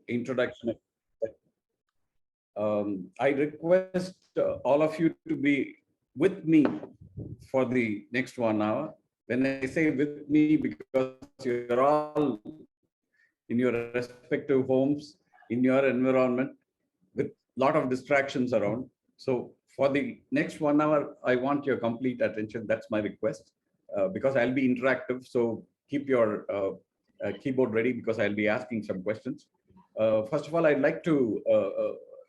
introduction. I request all of you to be with me for the next 1 hour. When I say with me, because you're all in your respective homes, in your environment, with a lot of distractions around. So for the next 1 hour, I want your complete attention. That's my request, because I'll be interactive. So keep your keyboard ready, because I'll be asking some questions. First of all, I'd like to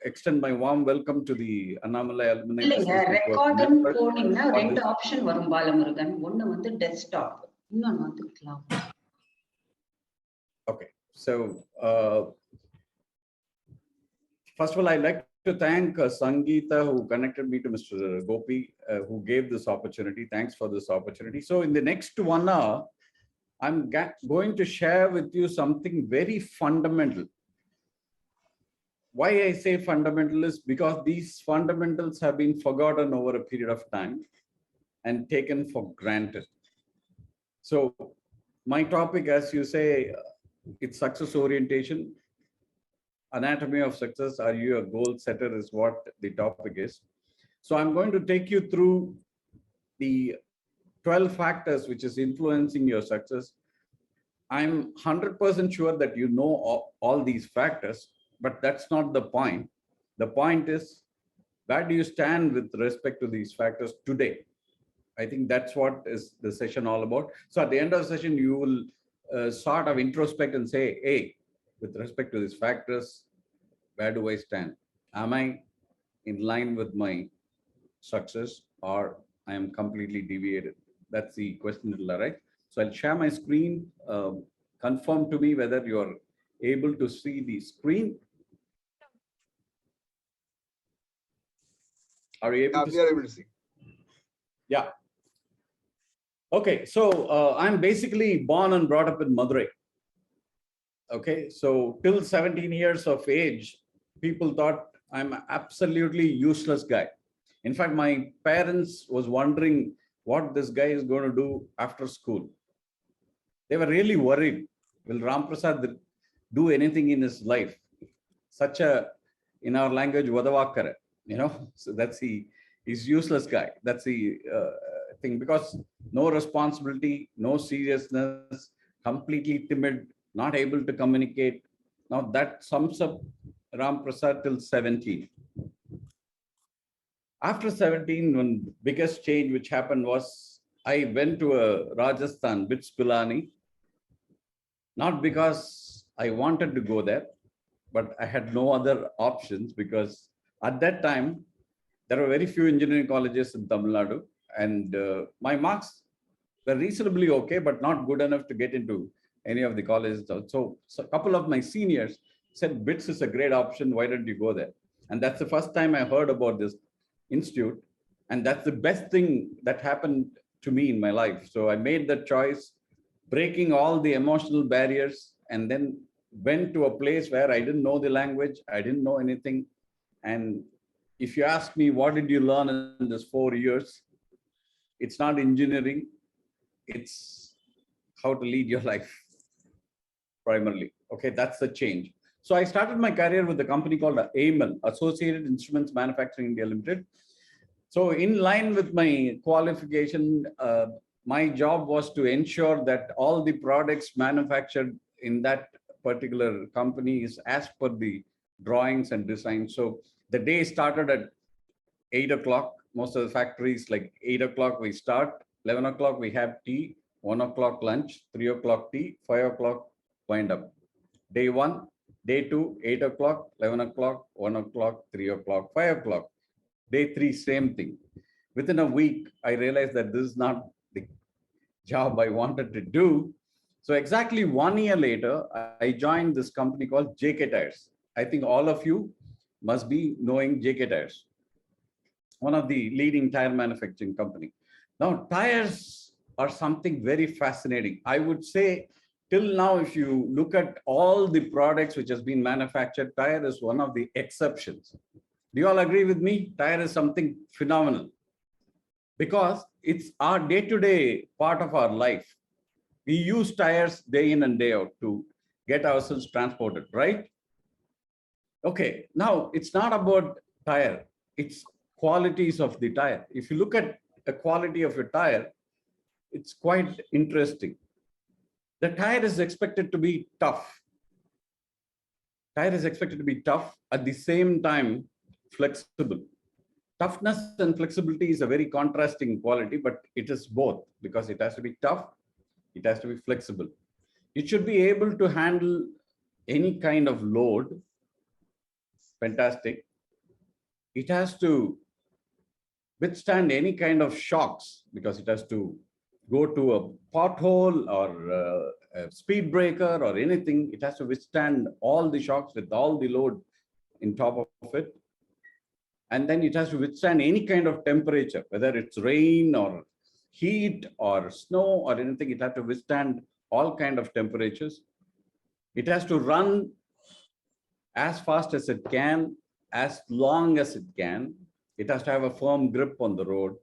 extend my warm welcome to the Annamalai Alumni இல்லைங்க Business Network ரெக்கார்டுன்னு members போனீங்கன்னா for 2 this. Option வரும் பாலமுருகன். ஒண்ணு வந்து desktop, இன்னொன்னு வந்து cloud. Okay, so first of all, I'd like to thank Sangeeta, who connected me to Mr. Gopi, who gave this opportunity. Thanks for this opportunity. So in the next 1 hour, I'm going to share with you something very fundamental. Why I say fundamental is because these fundamentals have been forgotten over a period of time and taken for granted. So my topic, as you say, it's success orientation. Anatomy of success. Are you a goal setter is what the topic is. So I'm going to take you through the 12 factors which is influencing your success. I'm 100% sure that you know all these factors, but that's not the point. The point is, where do you stand with respect to these factors today? I think that's what is the session all about. So at the end of the session, you will sort of introspect and say, hey, with respect to these factors, where do I stand? Am I in line with my success, or I am completely deviated? That's the question that will arise. So I'll share my screen. Confirm to me whether you're able to see the screen. Are you able to see? We are able to see. Yeah. Okay, so I'm basically born and brought up in Madurai. Okay, so till 17 years of age, people thought I'm an absolutely useless guy. In fact, my parents was wondering what this guy is going to do after school. They were really worried. Will Ramaprasad do anything in his life? Such a, in our language, vadavakara, so that's he's useless guy. That's the thing, because no responsibility, no seriousness, completely timid, not able to communicate. Now that sums up Ramaprasad till 17. After 17, one biggest change which happened was I went to a Rajasthan, BITS Pilani, not because I wanted to go there, but I had no other options, because at that time, there were very few engineering colleges in Tamil Nadu, and my marks were reasonably okay, but not good enough to get into any of the colleges. So a couple of my seniors said, BITS is a great option, why don't you go there? And that's the first time I heard about this institute, and that's the best thing that happened to me in my life. So I made that choice, breaking all the emotional barriers, and then went to a place where I didn't know the language, I didn't know anything. And if you ask me, what did you learn in this 4 years? It's not engineering, it's how to lead your life, primarily. Okay, that's the change. So I started my career with a company called AABN, Associated Instruments Manufacturing India Limited. So in line with my qualification, my job was to ensure that all the products manufactured in that particular company is as per the drawings and designs. So the day started at 8 o'clock. Most of the factories, like 8 o'clock we start, 11 o'clock we have tea, 1 o'clock lunch, 3 o'clock tea, 5 o'clock wind up. Day 1, day 2, 8 o'clock, 11 o'clock, 1 o'clock, 3 o'clock, 5 o'clock. Day 3, same thing. Within a week, I realized that this is not the job I wanted to do. So exactly 1 year later, I joined this company called JK Tires. I think all of you must be knowing JK Tires, one of the leading tire manufacturing company. Now, tires are something very fascinating. I would say till now, if you look at all the products which has been manufactured, tire is one of the exceptions. Do you all agree with me? Tire is something phenomenal, because it's our day-to-day part of our life. We use tires day in and day out to get ourselves transported, right? Okay, now it's not about tire, it's qualities of the tire. If you look at the quality of your tire, it's quite interesting. The tire is expected to be tough. Tire is expected to be tough, at the same time flexible. Toughness and flexibility is a very contrasting quality, but it is both, because it has to be tough, it has to be flexible. It should be able to handle any kind of load. Fantastic. It has to withstand any kind of shocks, because it has to go to a pothole or a speed breaker or anything. It has to withstand all the shocks with all the load in top of it. And then it has to withstand any kind of temperature, whether it's rain or heat or snow or anything. It has to withstand all kind of temperatures. It has to run as fast as it can, as long as it can. It has to have a firm grip on the road,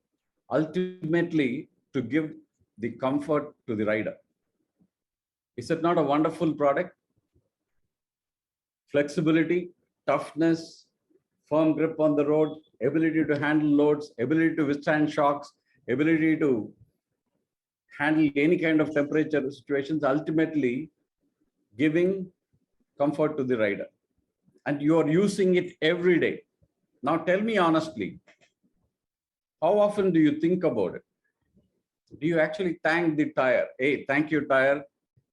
ultimately to give the comfort to the rider. Is it not a wonderful product? Flexibility, toughness, firm grip on the road, ability to handle loads, ability to withstand shocks, ability to handle any kind of temperature situations, ultimately giving comfort to the rider. And you are using it every day. Now tell me honestly, how often do you think about it? Do you actually thank the tire? Hey, thank you, tire.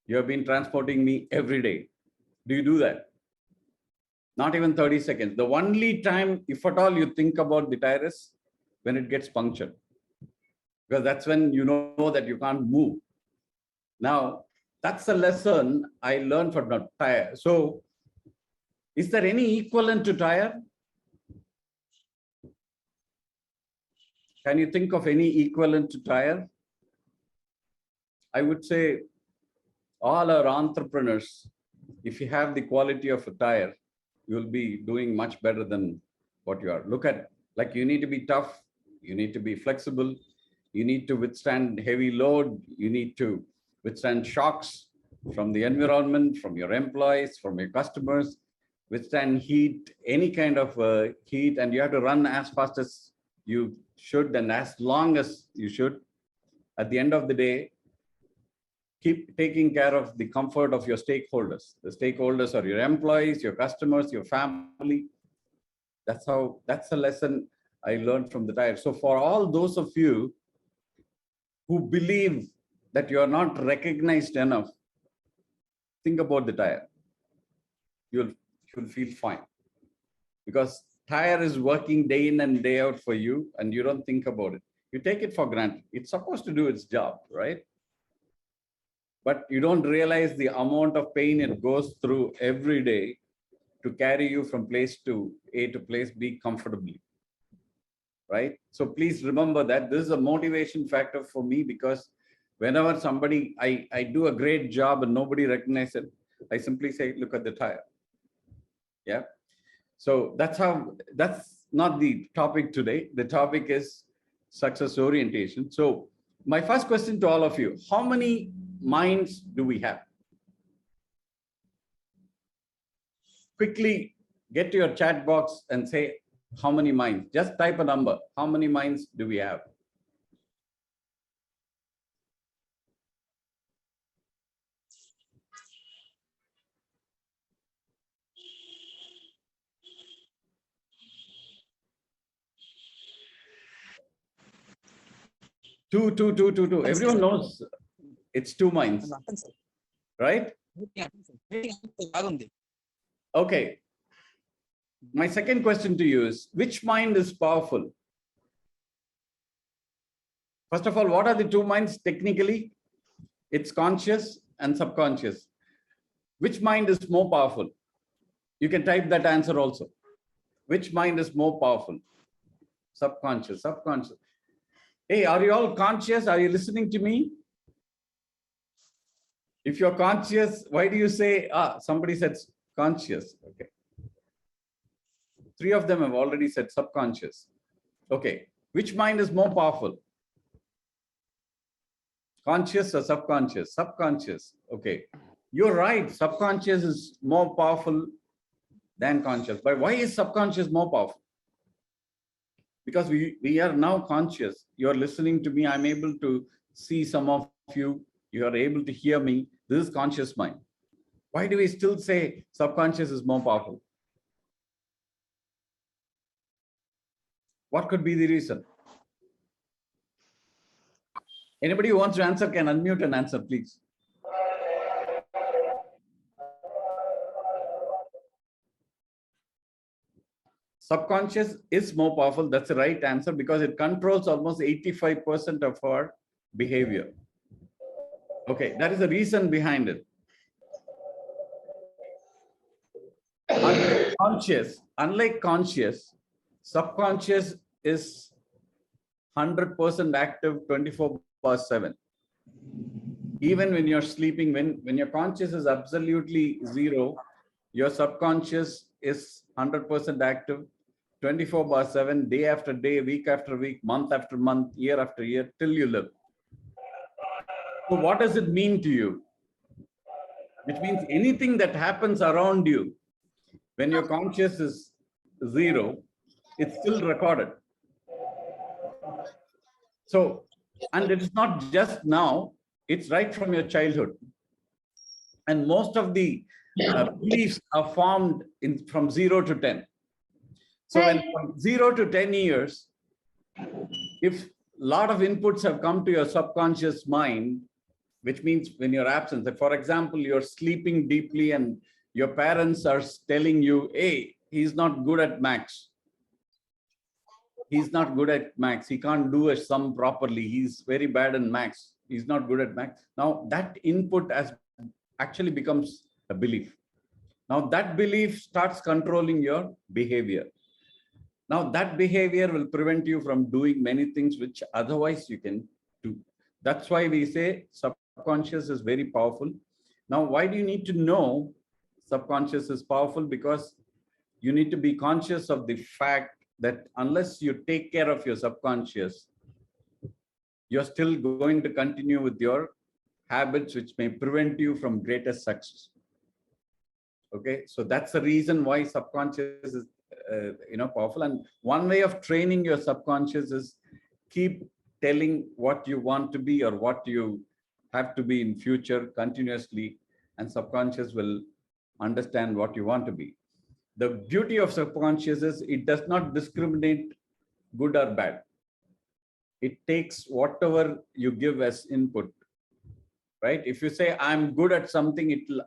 You have been transporting me every day. Do you do that? Not even 30 seconds. The only time, if at all, you think about the tire is when it gets punctured, because that's when you know that you can't move. Now, that's a lesson I learned from the tire. So, is there any equivalent to tire? Can you think of any equivalent to tire? I would say all our entrepreneurs, if you have the quality of a tire, you'll be doing much better than what you are. Look at, like, you need to be tough, you need to be flexible, you need to withstand heavy load, you need to withstand shocks from the environment, from your employees, from your customers, withstand heat, any kind of heat, and you have to run as fast as you should and as long as you should. At the end of the day, keep taking care of the comfort of your stakeholders. The stakeholders are your employees, your customers, your family. That's a lesson I learned from the tire. So for all those of you who believe that you are not recognized enough, think about the tire. You'll feel fine, because tire is working day in and day out for you, and you don't think about it. You take it for granted. It's supposed to do its job, right? But you don't realize the amount of pain it goes through every day to carry you from place to A to place B comfortably, right? So please remember that this is a motivation factor for me, because whenever somebody, I do a great job and nobody recognizes it, I simply say, look at the tire. Yeah. So that's not the topic today. The topic is success orientation. So my first question to all of you, how many minds do we have? Quickly get to your chat box and say how many minds. Just type a number. How many minds do we have? Two. Everyone knows it's 2 minds, right? Okay. My second question to you is, which mind is powerful? First of all, what are the 2 minds technically? It's conscious and subconscious. Which mind is more powerful? You can type that answer also. Which mind is more powerful? Subconscious. Hey, are you all conscious? Are you listening to me? If you're conscious, why do you say, somebody said conscious? Okay. 3 of them have already said subconscious. Okay. Which mind is more powerful? Conscious or subconscious? Subconscious. Okay. You're right. Subconscious is more powerful than conscious. But why is subconscious more powerful? Because we are now conscious. You're listening to me. I'm able to see some of you. You are able to hear me. This is conscious mind. Why do we still say subconscious is more powerful? What could be the reason? Anybody who wants to answer can unmute and answer, please. Subconscious is more powerful. That's the right answer because it controls almost 85% of our behavior. Okay, that is the reason behind it. Unlike conscious, subconscious is 100% active 24/7. Even when you're sleeping, when your conscious is absolutely zero, your subconscious is 100% active 24/7, day after day, week after week, month after month, year after year, till you live. So what does it mean to you? Which means anything that happens around you, when your conscious is zero, it's still recorded. So, and it is not just now, it's right from your childhood. And most of the beliefs are formed from 0 to 10. So when from 0 to 10 years, if a lot of inputs have come to your subconscious mind, which means when you're absent, like for example, you're sleeping deeply and your parents are telling you, hey, he's not good at maths. He's not good at maths. He can't do a sum properly. He's very bad in maths. He's not good at maths. Now that input actually becomes a belief. Now that belief starts controlling your behavior. Now that behavior will prevent you from doing many things which otherwise you can do. That's why we say subconscious is very powerful. Now, why do you need to know subconscious is powerful? Because you need to be conscious of the fact that unless you take care of your subconscious, you're still going to continue with your habits which may prevent you from greater success. Okay, so that's the reason why subconscious is powerful. And one way of training your subconscious is keep telling what you want to be or what you have to be in future continuously, and subconscious will understand what you want to be. The beauty of subconscious is it does not discriminate good or bad. It takes whatever you give as input, right? If you say I'm good at something, it'll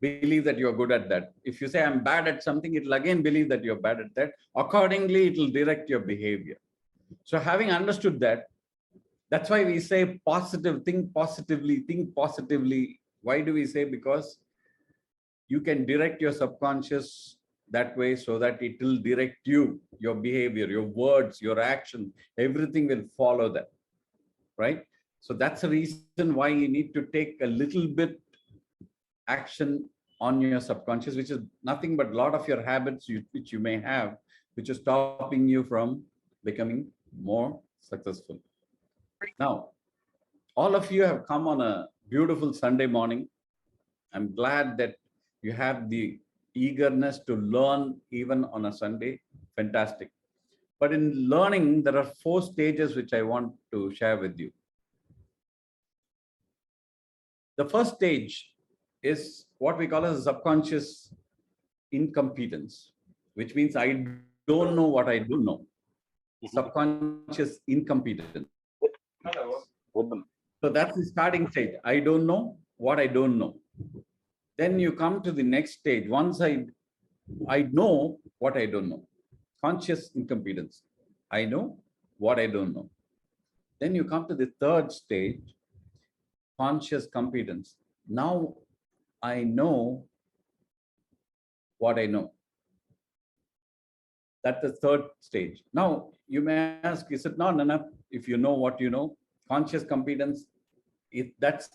believe that you're good at that. If you say I'm bad at something, it'll again believe that you're bad at that. Accordingly, it'll direct your behavior. So having understood that, that's why we say positive, think positively, think positively. Why do we say? Because you can direct your subconscious that way so that it will direct you, your behavior, your words, your action, everything will follow that, right? So that's the reason why you need to take a little bit action on your subconscious, which is nothing but a lot of your habits which you may have, which is stopping you from becoming more successful. Now, all of you have come on a beautiful Sunday morning. I'm glad that you have the eagerness to learn even on a Sunday. Fantastic. But in learning, there are 4 stages which I want to share with you. The first stage is what we call as subconscious incompetence, which means I don't know what I don't know. Subconscious incompetence. So that's the starting stage. I don't know what I don't know. Then you come to the next stage. Once I know what I don't know. Conscious incompetence. I know what I don't know. Then you come to the third stage, conscious competence. Now I know what I know. That's the third stage. Now you may ask, is it not enough if you know what you know? Conscious competence, is that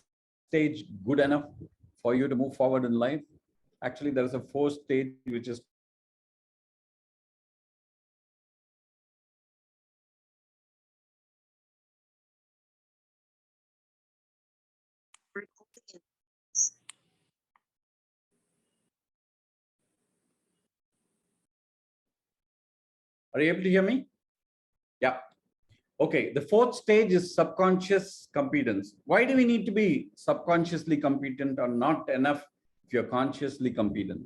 stage good enough for you to move forward in life? Actually, there is a 4th stage which is Are you able to hear me? Yeah. Okay. The fourth stage is subconscious competence. Why do we need to be subconsciously competent or not enough if you're consciously competent?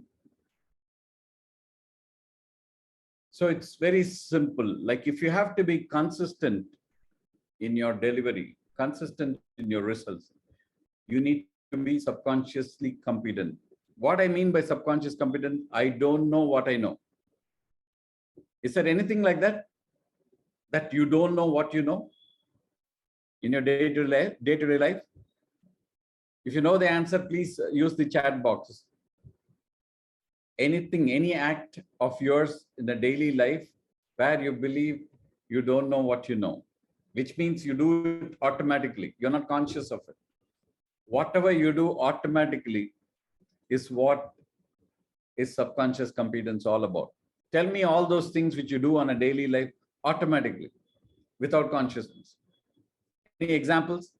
So it's very simple. Like if you have to be consistent in your delivery, consistent in your results, you need to be subconsciously competent. What I mean by subconscious competent, I don't know what I know. Is there anything like that? That you don't know what you know in your day-to-day life? If you know the answer, please use the chat box. Anything, any act of yours in the daily life where you believe you don't know what you know, which means you do it automatically. You're not conscious of it. Whatever you do automatically is what is subconscious competence all about. Tell me all those things which you do on a daily life automatically without consciousness. Any examples?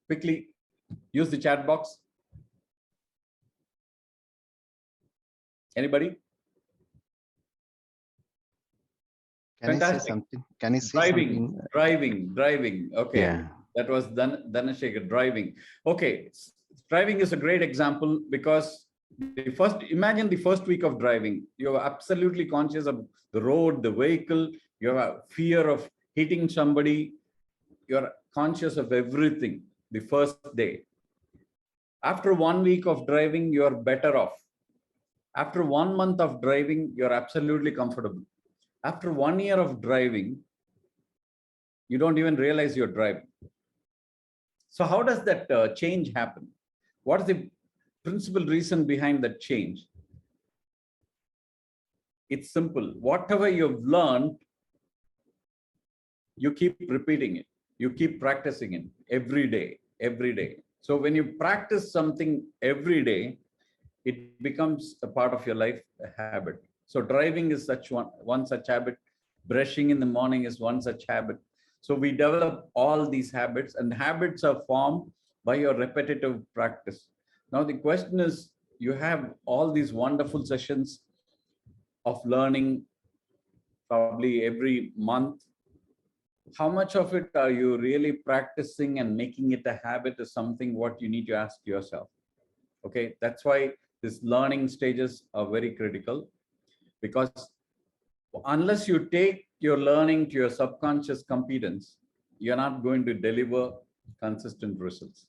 Quickly use the chat box. Anybody? Can Fantastic. I say something? Can I say something? Driving. Okay. Yeah. That was Dhanashekhar, driving. Okay. Driving is a great example because imagine the first week of driving. You're absolutely conscious of the road, the vehicle. You have a fear of hitting somebody. You're conscious of everything the first day. After 1 week of driving, you're better off. After 1 month of driving, you're absolutely comfortable. After 1 year of driving, you don't even realize you're driving. So how does that change happen? What is the principal reason behind that change? It's simple. Whatever you've learned, you keep repeating it. You keep practicing it every day. So when you practice something every day, it becomes a part of your life, a habit. So driving is one such habit. Brushing in the morning is one such habit. So we develop all these habits, and habits are formed by your repetitive practice. Now the question is, you have all these wonderful sessions of learning probably every month. How much of it are you really practicing and making it a habit is something what you need to ask yourself. Okay, that's why these learning stages are very critical, because unless you take your learning to your subconscious competence, you're not going to deliver consistent results.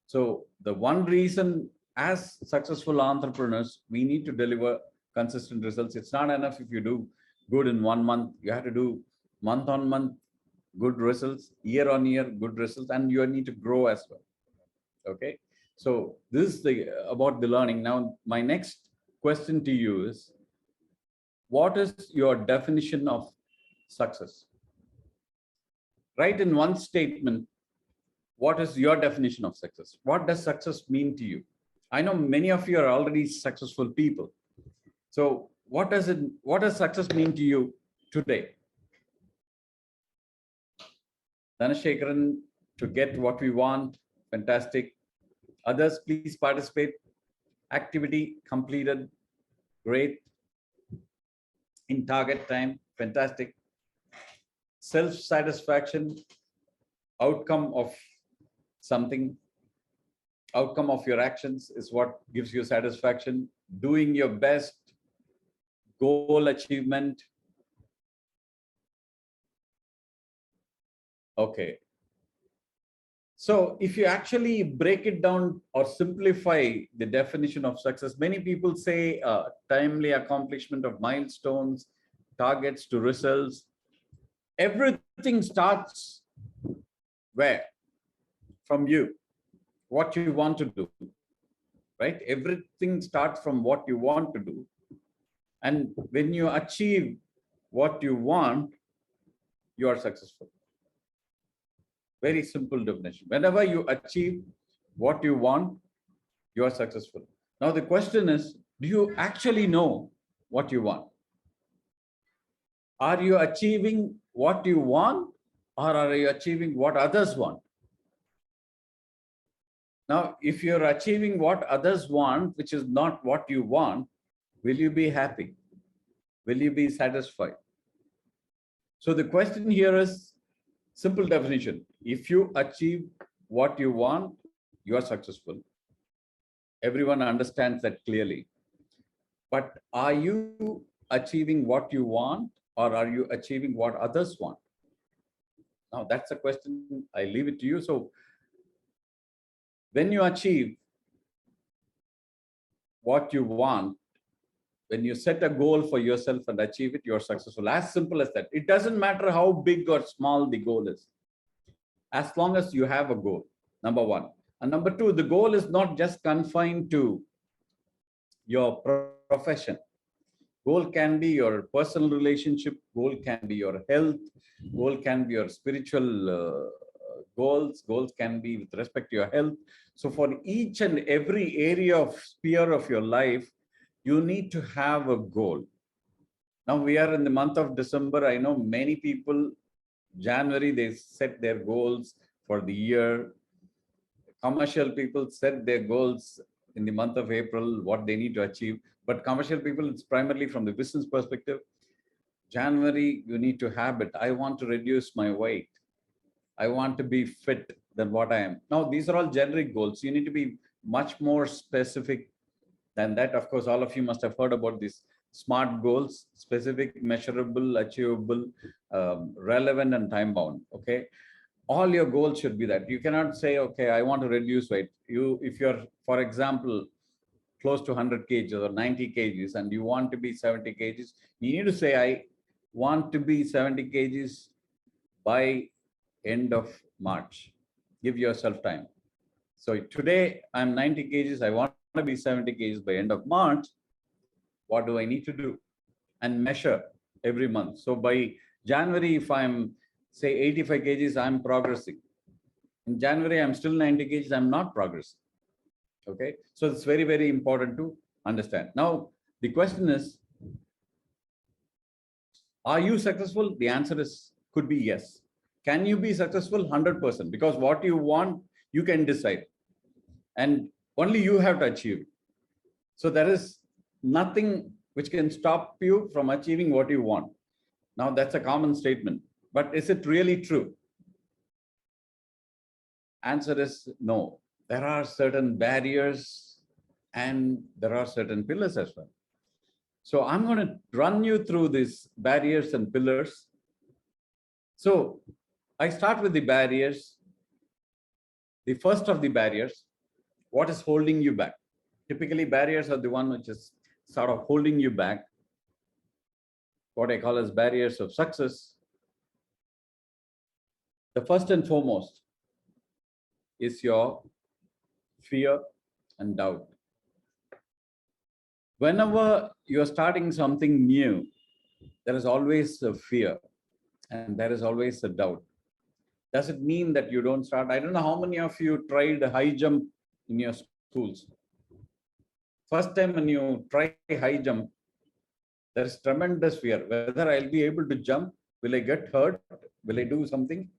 So the one reason as successful entrepreneurs, we need to deliver consistent results. It's not enough if you do good in 1 month. You have to do month on month good results, year on year good results, and you need to grow as well. Okay. So this is about the learning. Now, my next question to you is, what is your definition of success? Write in one statement, what is your definition of success? What does success mean to you? I know many of you are already successful people. So what does success mean to you today? Dhanasekaran, to get what we want, fantastic. Others, please participate. Activity completed, great. In target time, fantastic. Self-satisfaction, outcome of something, outcome of your actions is what gives you satisfaction. Doing your best, goal achievement. Okay. So if you actually break it down or simplify the definition of success, many people say timely accomplishment of milestones, targets to results. Everything starts where? From you, what you want to do, right? Everything starts from what you want to do. And when you achieve what you want, you are successful. Very simple definition. Whenever you achieve what you want, you are successful. Now the question is, do you actually know what you want? Are you achieving what you want, or are you achieving what others want? Now, if you're achieving what others want, which is not what you want, will you be happy? Will you be satisfied? So the question here is simple definition. If you achieve what you want, you are successful. Everyone understands that clearly. But are you achieving what you want, or are you achieving what others want? Now that's a question. I leave it to you. So when you achieve what you want, when you set a goal for yourself and achieve it, you're successful. As simple as that. It doesn't matter how big or small the goal is, as long as you have a goal, number one. And number two, the goal is not just confined to your profession. Goal can be your personal relationship, goal can be your health, goal can be your spiritual goals, goals can be with respect to your health. So for each and every area of sphere of your life, you need to have a goal. Now we are in the month of December. I know many people, January, they set their goals for the year. Commercial people set their goals in the month of April, what they need to achieve. But commercial people, it's primarily from the business perspective. January, you need to have it. I want to reduce my weight. I want to be fit than what I am. Now, these are all generic goals. You need to be much more specific than that. Of course, all of you must have heard about these SMART goals: specific, measurable, achievable, relevant, and time bound. Okay. All your goals should be that. You cannot say, okay, I want to reduce weight. If you're, for example, close to 100 kgs or 90 kgs and you want to be 70 kgs, you need to say, I want to be 70 kgs by end of March. Give yourself time. So today I'm 90 kgs. I want to be 70 kgs by end of March. What do I need to do? And measure every month. So by January, if I'm say 85 kgs, I'm progressing. In January, I'm still 90 kgs, I'm not progressing. Okay. So it's very, very important to understand. Now, the question is, are you successful? The answer is could be yes. Can you be successful? 100%, because what you want, you can decide. And only you have to achieve. So there is nothing which can stop you from achieving what you want. Now, that's a common statement, but is it really true? Answer is no. There are certain barriers and there are certain pillars as well. So I'm going to run you through these barriers and pillars. So I start with the barriers. The first of the barriers, what is holding you back? Typically, barriers are the one which is sort of holding you back. What I call as barriers of success. The first and foremost is your fear and doubt. Whenever you're starting something new, there is always a fear and there is always a doubt. Does it mean that you don't start? I don't know how many of you tried high jump in your schools. First time when you try high jump, there is tremendous fear. Whether I'll be able to jump, will I get hurt? Will I do something?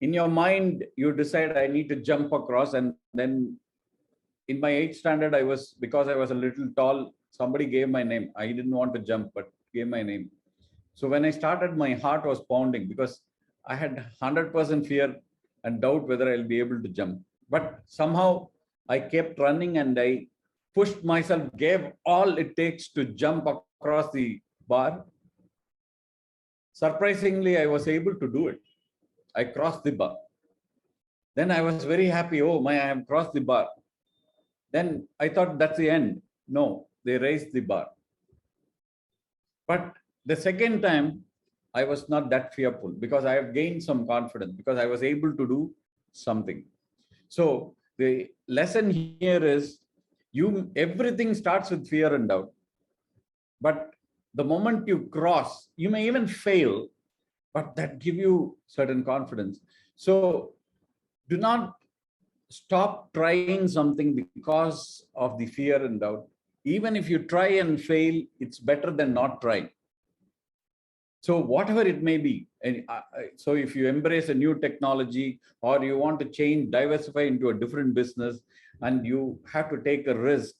In your mind, you decide I need to jump across, and then in my 8th standard, because I was a little tall, somebody gave my name. I didn't want to jump, but gave my name. So when I started, my heart was pounding because I had 100% fear and doubt whether I'll be able to jump. But somehow I kept running and I pushed myself, gave all it takes to jump across the bar. Surprisingly, I was able to do it. I crossed the bar. Then I was very happy. Oh my, I have crossed the bar. Then I thought that's the end. No, they raised the bar. But the second time, I was not that fearful because I have gained some confidence because I was able to do something. So the lesson here is everything starts with fear and doubt. But the moment you cross, you may even fail, but that give you certain confidence. So do not stop trying something because of the fear and doubt. Even if you try and fail, it's better than not trying. So whatever it may be, and so if you embrace a new technology or you want to change, diversify into a different business, and you have to take a risk,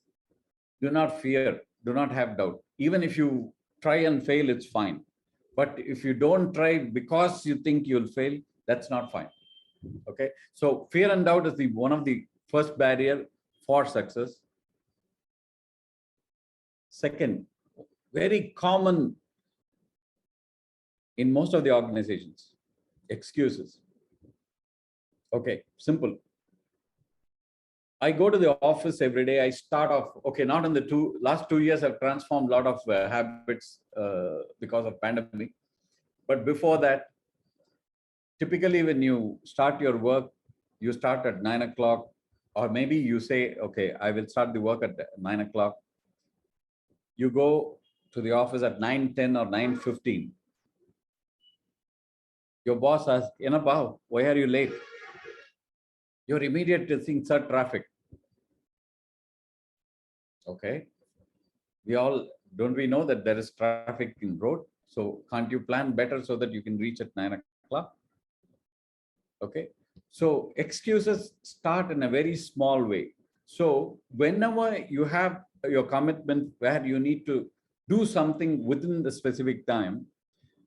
do not fear, do not have doubt. Even if you try and fail, it's fine. But if you don't try because you think you'll fail, that's not fine. Okay. So fear and doubt is one of the first barrier for success. Second, very common in most of the organizations, excuses. Okay, simple. I go to the office every day. I start off, okay, not in the last 2 years, I've transformed a lot of habits because of pandemic. But before that, typically when you start your work, you start at 9 o'clock, or maybe you say, okay, I will start the work at 9 o'clock. You go to the office at 9:10 or 9:15. Your boss asks, Yenappa, why are you late? Your immediate thing, sir, traffic. Okay. Don't we know that there is traffic in road? So can't you plan better so that you can reach at 9 o'clock? Okay. So excuses start in a very small way. So whenever you have your commitment where you need to do something within the specific time,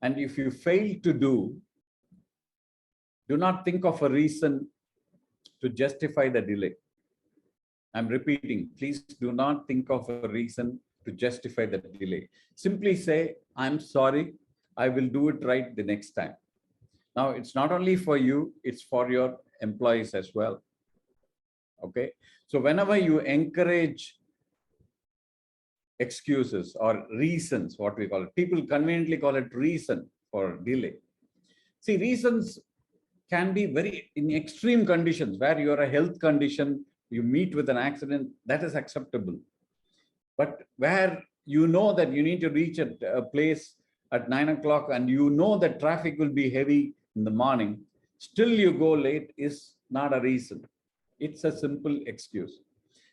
and if you fail to do not think of a reason to justify the delay. I'm repeating, please do not think of a reason to justify the delay. Simply say, I'm sorry, I will do it right the next time. Now, it's not only for you, it's for your employees as well. Okay. So whenever you encourage excuses or reasons, what we call it, people conveniently call it reason for delay. See, reasons can be very in extreme conditions where you're a health condition, you meet with an accident, that is acceptable. But where you know that you need to reach a place at 9 o'clock and you know that traffic will be heavy in the morning, still you go late is not a reason. It's a simple excuse.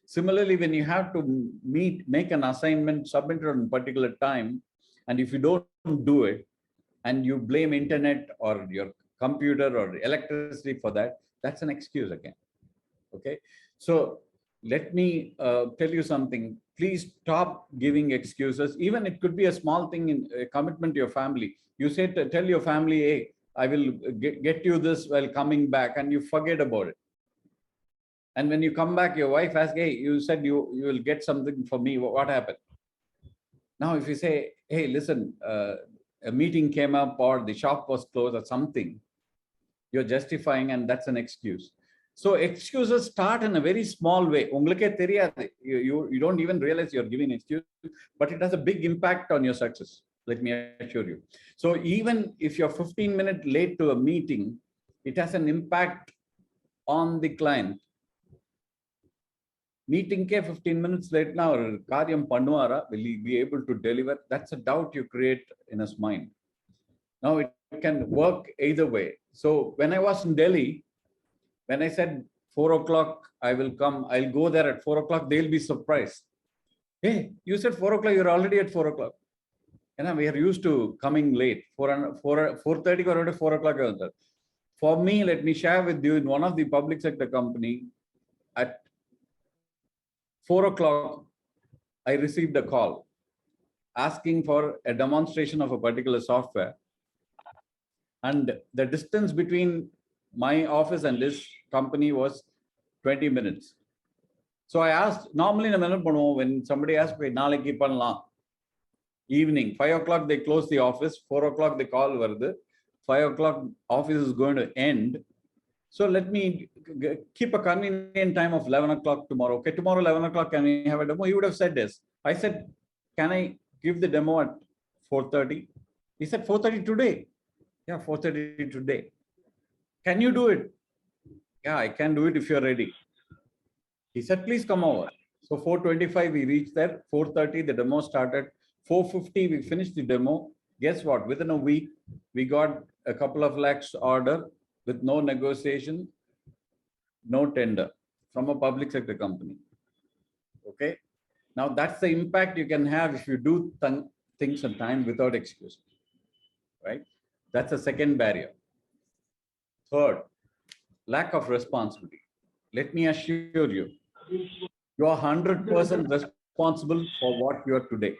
Similarly, when you have to make an assignment, submit it on a particular time, and if you don't do it, and you blame internet or your computer or electricity for that, that's an excuse again. Okay. So let me tell you something. Please stop giving excuses. Even it could be a small thing in a commitment to your family. You say, tell your family, hey, I will get you this while coming back, and you forget about it. And when you come back, your wife asks, hey, you said you will get something for me. What happened? Now, if you say, hey, listen, a meeting came up or the shop was closed or something, you're justifying, and that's an excuse. So excuses start in a very small way. You don't even realize you're giving excuse, but it has a big impact on your success. Let me assure you. So even if you're 15 minutes late to a meeting, it has an impact on the client. Meeting ke 15 minutes late now, karyam pannuara, will he be able to deliver? That's a doubt you create in his mind. Now it can work either way. So when I was in Delhi, when I said 4 o'clock, I will come, I'll go there at 4 o'clock, they'll be surprised. Hey, you said 4 o'clock, you're already at 4 o'clock. And we are used to coming late. 4:30 or 4 o'clock. For me, let me share with you, in one of the public sector company, at 4 o'clock, I received a call asking for a demonstration of a particular software. And the distance between my office and this company was 20 minutes. So I asked, normally when somebody asks me, evening, 5 o'clock, they close the office, 4 o'clock, they call vardu, 5 o'clock, office is going to end. So let me keep a convenient time of 11 o'clock tomorrow. Okay, tomorrow, 11 o'clock, can we have a demo? He would have said this. I said, can I give the demo at 4:30? He said, 4:30 today. Yeah, 4:30 today. Can you do it? Yeah, I can do it if you're ready. He said, please come over. So 4:25, we reached there. 4:30, the demo started. 4:50, we finished the demo. Guess what? Within a week, we got a couple of lakhs order with no negotiation, no tender from a public sector company. Okay. Now that's the impact you can have if you do things on time without excuse. Right? That's a second barrier. Third, lack of responsibility. Let me assure you, you are 100% responsible for what you are today.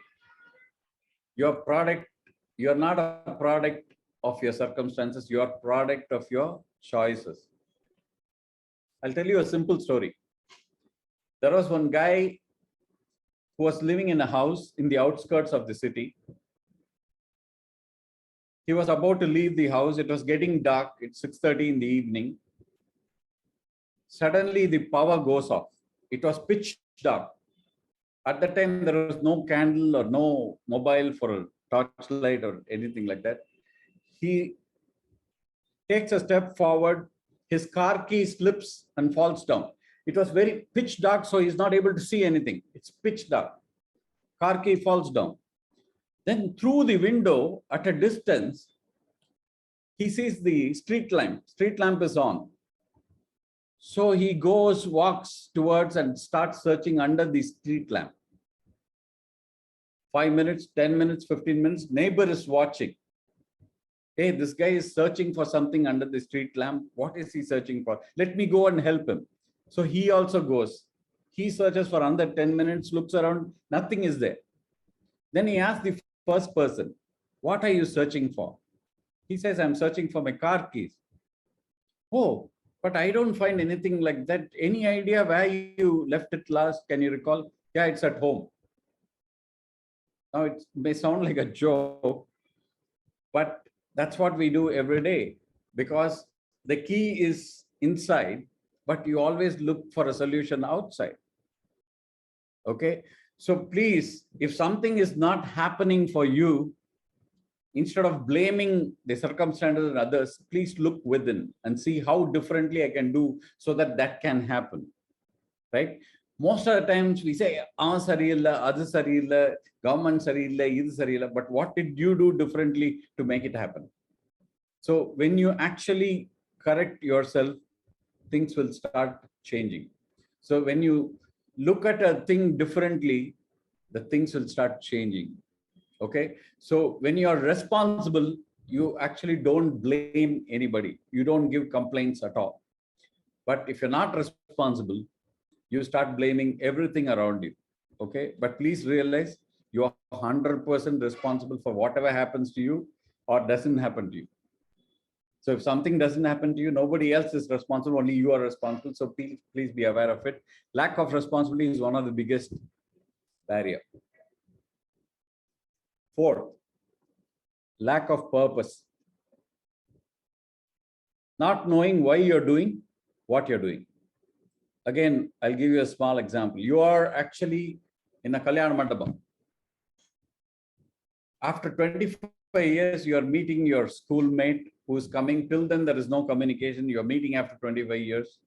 Your product you're not a product of your circumstances, you're a product of your choices. I'll tell you a simple story. There was one guy who was living in a house in the outskirts of the city. He was about to leave the house. It was getting dark. It's 6:30 in the evening. Suddenly the power goes off. It was pitch dark. At that time, there was no candle or no mobile for a torchlight or anything like that. He takes a step forward. His car key slips and falls down. It was very pitch dark, so he's not able to see anything. It's pitch dark. Car key falls down. Then through the window at a distance, he sees the street lamp. Street lamp is on. So he goes, walks towards and starts searching under the street lamp. 5 minutes, 10 minutes, 15 minutes, neighbor is watching. Hey, this guy is searching for something under the street lamp. What is he searching for? Let me go and help him. So he also goes. He searches for another 10 minutes, looks around, nothing is there. Then he asks the first person, what are you searching for? He says, I'm searching for my car keys. Oh, but I don't find anything like that. Any idea where you left it last? Can you recall? Yeah, it's at home. Now it may sound like a joke, but that's what we do every day, because the key is inside, but you always look for a solution outside. Okay. So please, if something is not happening for you, instead of blaming the circumstances and others, please look within and see how differently I can do so that that can happen. Right? Most of the times we say, sarilla, adu sarilla, government sarilla, idu sarilla, but what did you do differently to make it happen? So when you actually correct yourself, things will start changing. So when you look at a thing differently, the things will start changing. Okay. So when you are responsible, you actually don't blame anybody. You don't give complaints at all. But if you're not responsible, you start blaming everything around you. Okay. But please realize you are 100% responsible for whatever happens to you or doesn't happen to you. So if something doesn't happen to you, nobody else is responsible, only you are responsible. So please be aware of it. Lack of responsibility is one of the biggest barrier. Fourth, lack of purpose. Not knowing why you're doing what you're doing. Again, I'll give you a small example. You are actually in a Kalyana Mandapam. After 25 years, you are meeting your schoolmate who is coming. Till then, there is no communication. You're meeting after 25 years.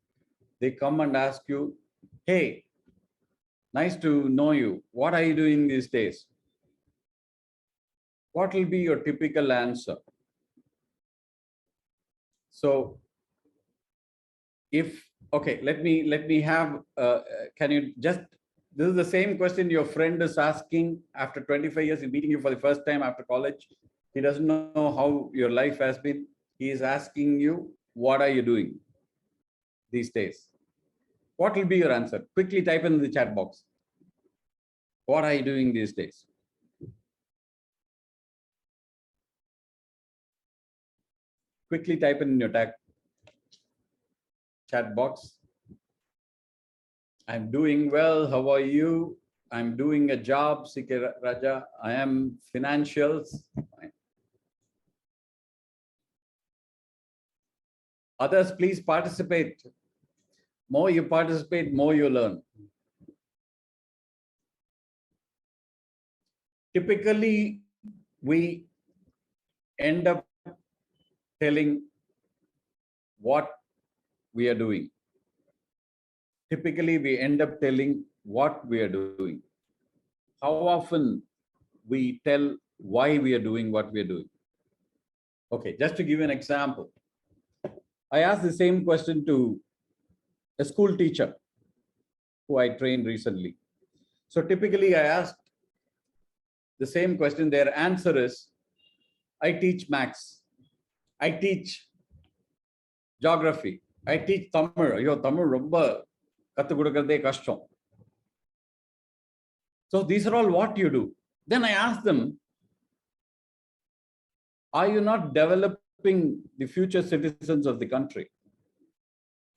They come and ask you, hey, nice to know you. What are you doing these days? What will be your typical answer? So if, okay, let me have, can you just, this is the same question your friend is asking after 25 years, he's meeting you for the first time after college. He doesn't know how your life has been. He is asking you, what are you doing these days? What will be your answer? Quickly type in the chat box. What are you doing these days? Quickly type in your chat box. I'm doing well. How are you? I'm doing a job, Sikir Raja. I am financials. Others, please participate. More you participate, more you learn. Typically, we end up telling what we are doing. Typically, we end up telling what we are doing. How often we tell why we are doing what we are doing? Okay, just to give you an example. I asked the same question to a school teacher who I trained recently. So typically, I asked the same question. Their answer is, I teach maths. I teach geography. I teach Tamil. Yo, Tamil romba kattu kudukkradhe kashtam. So these are all what you do. Then I ask them, Are you not developing the future citizens of the country?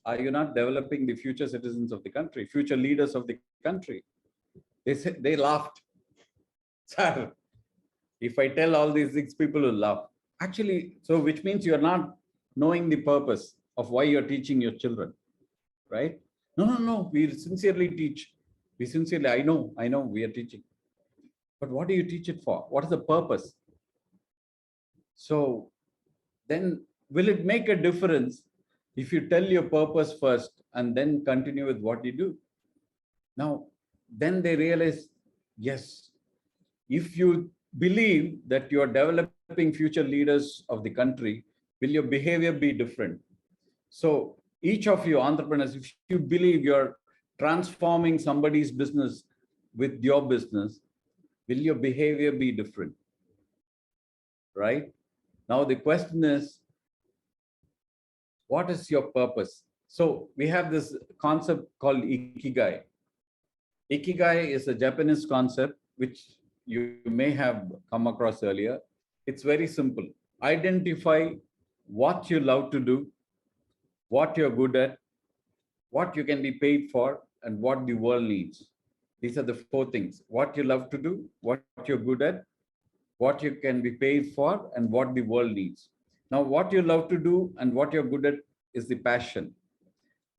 Are you not developing the future citizens of the country, future leaders of the country? They said, they laughed. Sir, if I tell all these things, people will laugh. Actually, so which means you're not knowing the purpose of why you're teaching your children, right? No, no, no. We sincerely teach. We sincerely, I know, we are teaching. But what do you teach it for? What is the purpose? So then will it make a difference if you tell your purpose first and then continue with what you do? Now, then they realize, yes, if you believe that you are developing future leaders of the country, will your behavior be different? So each of you entrepreneurs, if you believe you're transforming somebody's business with your business, will your behavior be different? Right? Now the question is, what is your purpose? So we have this concept called Ikigai. Ikigai is a Japanese concept which you may have come across earlier. It's very simple. Identify what you love to do, what you're good at, what you can be paid for, and what the world needs. These are the four things. What you love to do, what you're good at, what you can be paid for, and what the world needs. Now, what you love to do and what you're good at is the passion.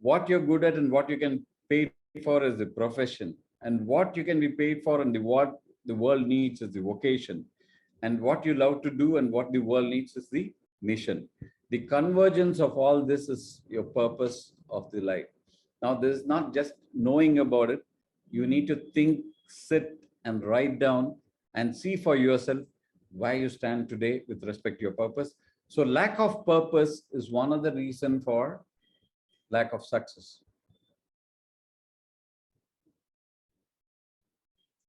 What you're good at and what you can pay for is the profession. And what you can be paid for and what the world needs is the vocation. And what you love to do and what the world needs is the mission. The convergence of all this is your purpose of the life. Now, this is not just knowing about it. You need to think, sit, and write down and see for yourself where you stand today with respect to your purpose. So lack of purpose is one of the reasons for lack of success.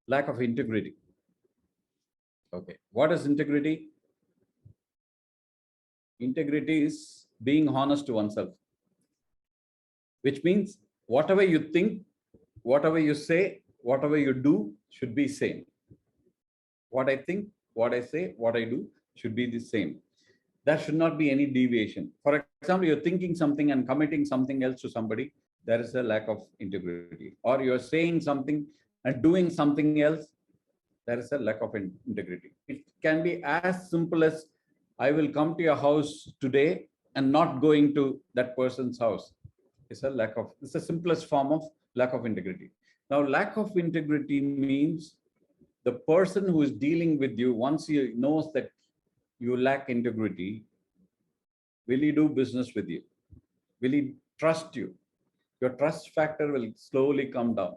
Lack of integrity. Okay, what is integrity? Integrity is being honest to oneself, which means whatever you think, whatever you say, whatever you do should be same. What I think, what I say, what I do should be the same. There should not be any deviation. For example, you're thinking something and committing something else to somebody, there is a lack of integrity. Or you're saying something and doing something else, there is a lack of integrity. It can be as simple as I will come to your house today and not going to that person's house. It's the simplest form of lack of integrity. Now, lack of integrity means the person who is dealing with you, once he knows that you lack integrity, will he do business with you? Will he trust you? Your trust factor will slowly come down.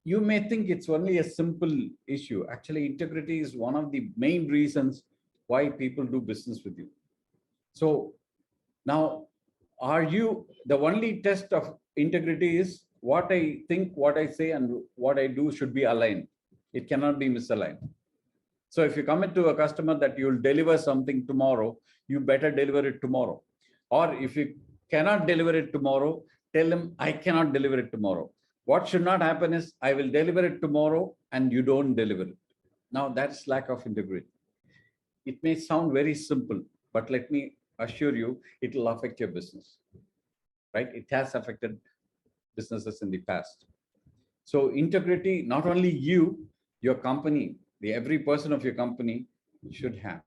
You may think it's only a simple issue. Actually, integrity is one of the main reasons why people do business with you. So now, the only test of integrity is what I think, what I say, and what I do should be aligned. It cannot be misaligned. So if you commit to a customer that you'll deliver something tomorrow, you better deliver it tomorrow. Or if you cannot deliver it tomorrow, tell him, I cannot deliver it tomorrow. What should not happen is, I will deliver it tomorrow and you don't deliver it. Now that's lack of integrity. It may sound very simple, but let me assure you, it will affect your business, right? It has affected businesses in the past. So integrity, not only you, your company, every person of your company should have.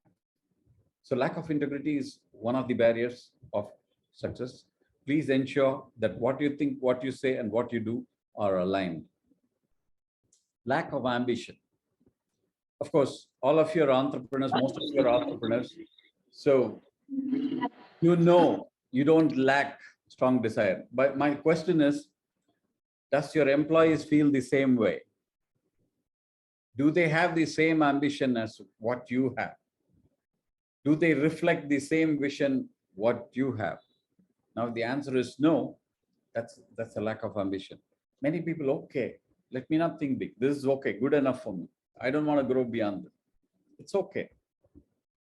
So lack of integrity is one of the barriers of success. Please ensure that what you think, what you say, and what you do are aligned. Lack of ambition. Of course, all of you are entrepreneurs, most of you are entrepreneurs. So you don't lack strong desire. But my question is, does your employees feel the same way? Do they have the same ambition as what you have? Do they reflect the same vision what you have? Now the answer is no. That's a lack of ambition. Many people, okay, let me not think big. This is okay, good enough for me. I don't want to grow beyond this. It's okay.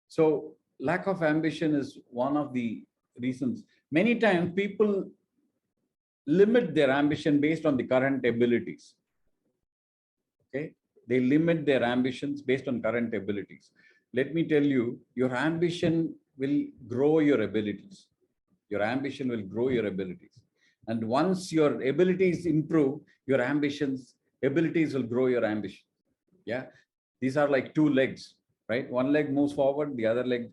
So lack of ambition is one of the reasons. Many times people limit their ambition based on the current abilities. Okay, they limit their ambitions based on current abilities. let me tell you, your ambition will grow your abilities. Your ambition will grow your abilities. And once your abilities improve, your abilities will grow your ambition. Yeah. These are like two legs, right? One leg moves forward, the other leg,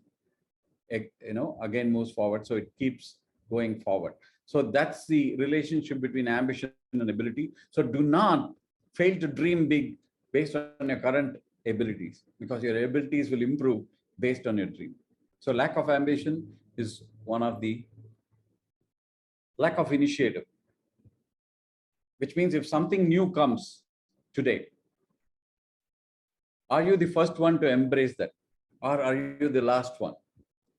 again moves forward. So it keeps going forward. So that's the relationship between ambition and ability. So do not fail to dream big based on your current abilities, because your abilities will improve based on your dream. So lack of ambition is one of the lack of initiative, which means if something new comes today, are you the first one to embrace that? Or are you the last one?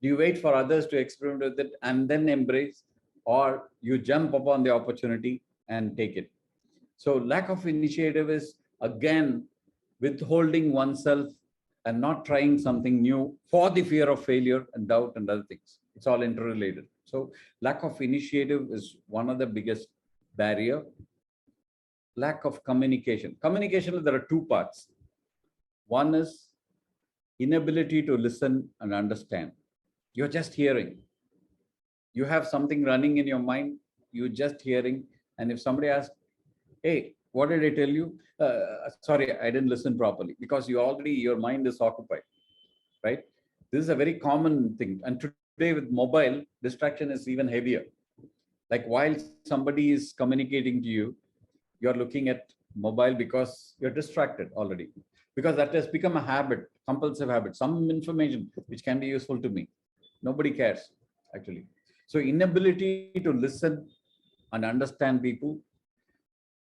Do you wait for others to experiment with it and then embrace? Or you jump upon the opportunity and take it? So lack of initiative is, again, withholding oneself and not trying something new for the fear of failure and doubt and other things. It's all interrelated. So lack of initiative is one of the biggest barrier. Lack of communication. Communication, there are two parts. One is inability to listen and understand. You're just hearing. You have something running in your mind, you're just hearing. And if somebody asks, hey, what did I tell you? Sorry, I didn't listen properly, because your mind is occupied, right? This is a very common thing. And today with mobile, distraction is even heavier. Like while somebody is communicating to you, you're looking at mobile because you're distracted already, because that has become a habit, compulsive habit, some information which can be useful to me. Nobody cares, actually. So inability to listen and understand people,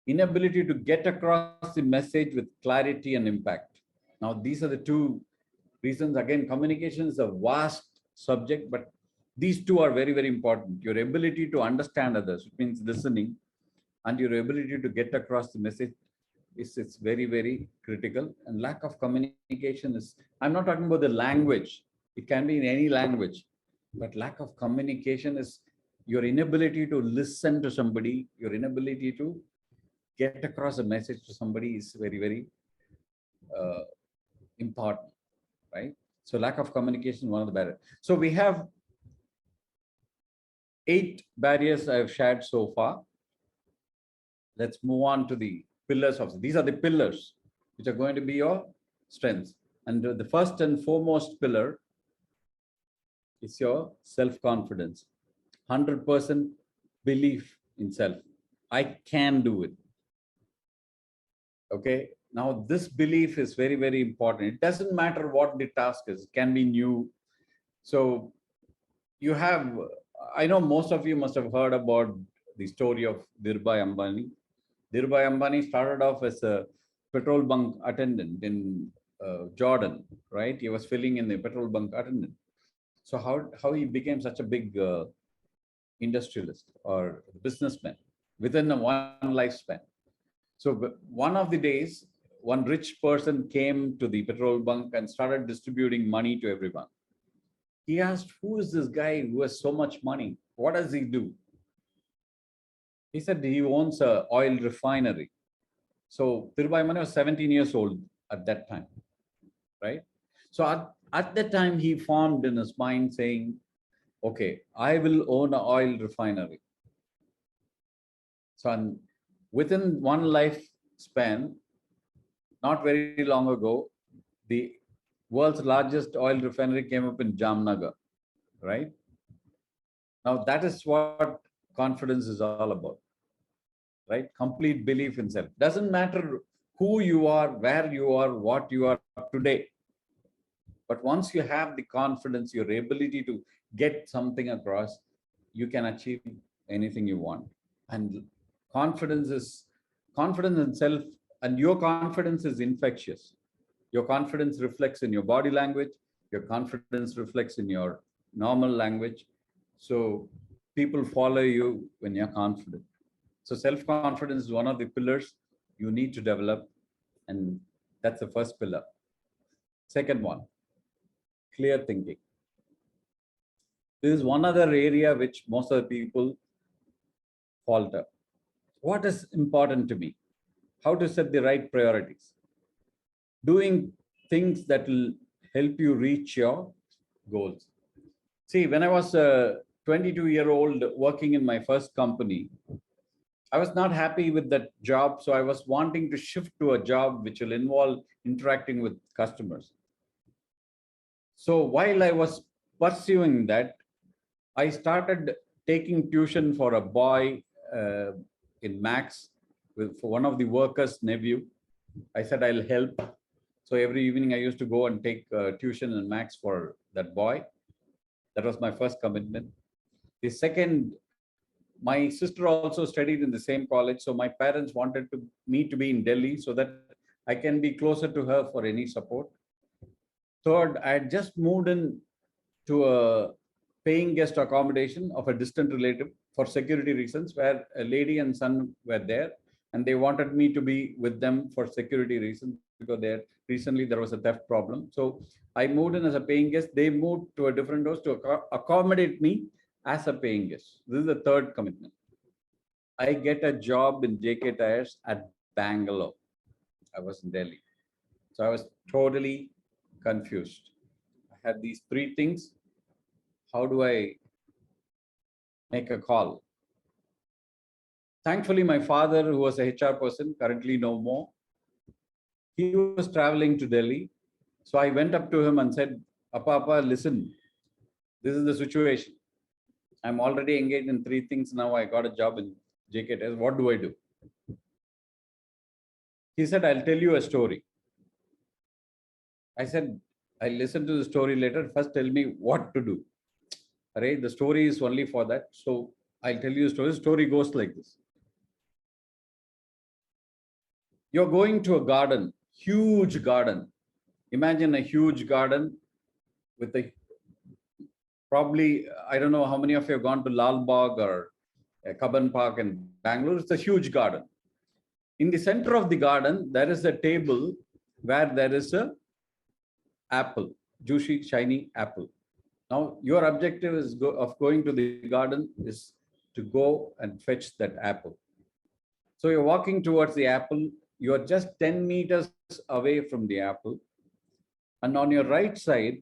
inability to get across the message with clarity and impact. Now, these are the two reasons. Again, communication is a vast subject, but these two are very, very important. Your ability to understand others, which means listening, and your ability to get across the message it's very, very critical. And lack of communication is, I'm not talking about the language. It can be in any language, but lack of communication is your inability to listen to somebody, your inability to get across a message to somebody is very, very important, right? So lack of communication is one of the barriers. So we have 8 barriers I've shared so far. Let's move on to the pillars of, these are the pillars which are going to be your strengths. And the first and foremost pillar is your self-confidence. 100% belief in self. I can do it. Okay. Now this belief is very, very important. It doesn't matter what the task is. It can be new. So you have, I know most of you must have heard about the story of Dhirubhai Ambani. Dhirubhai Ambani started off as a petrol bunk attendant in Jordan, right? He was filling in the petrol bunk attendant. So how he became such a big industrialist or businessman within one lifespan. So one of the days, one rich person came to the petrol bunk and started distributing money to everyone. He asked, who is this guy who has so much money? What does he do? He said he owns an oil refinery. So Dhirubhai Ambani was 17 years old at that time, right? So at that time, he formed in his mind saying, okay, I will own an oil refinery. So within one lifespan, not very long ago, the world's largest oil refinery came up in Jamnagar, right? Now that is what confidence is all about, right? Complete belief in self. Doesn't matter who you are, where you are, what you are today. But once you have the confidence, your ability to get something across, you can achieve anything you want. And confidence in self, and your confidence is infectious. Your confidence reflects in your body language. Your confidence reflects in your normal language. So people follow you when you're confident. So self-confidence is one of the pillars you need to develop. And that's the first pillar. Second one, clear thinking. This is one other area which most of the people falter. What is important to me? How to set the right priorities? Doing things that will help you reach your goals. See, when I was a 22-year-old working in my first company, I was not happy with that job. So I was wanting to shift to a job which will involve interacting with customers. So while I was pursuing that, I started taking tuition for a boy in Max for one of the workers' nephew. I said I'll help. So every evening I used to go and take tuition in Max for that boy. That was my first commitment. The second, my sister also studied in the same college. So my parents wanted me to be in Delhi so that I can be closer to her for any support. Third, I had just moved in to a paying guest accommodation of a distant relative for security reasons, where a lady and son were there, and they wanted me to be with them for security reasons because recently there was a theft problem. So I moved in as a paying guest. They moved to a different house to accommodate me as a paying guest. This is the third commitment. I get a job in JK Tires at Bangalore. I was in Delhi. So I was totally confused. I had these three things. How do I make a call? Thankfully, my father, who was a HR person, currently no more, he was traveling to Delhi. So I went up to him and said, Papa, listen, this is the situation. I'm already engaged in three things now. I got a job in JKTS. What do I do? He said, I'll tell you a story. I said, I'll listen to the story later. First, tell me what to do. Right? The story is only for that. So I'll tell you a story. The story goes like this. You're going to a garden, huge garden. Imagine a huge garden with a, probably, I don't know how many of you have gone to Lal Bagh or Kaban Park in Bangalore. It's a huge garden. In the center of the garden, there is a table where there is a apple, juicy, shiny apple. Now, your objective is of going to the garden is to go and fetch that apple. So you're walking towards the apple. You're just 10 meters away from the apple. And on your right side,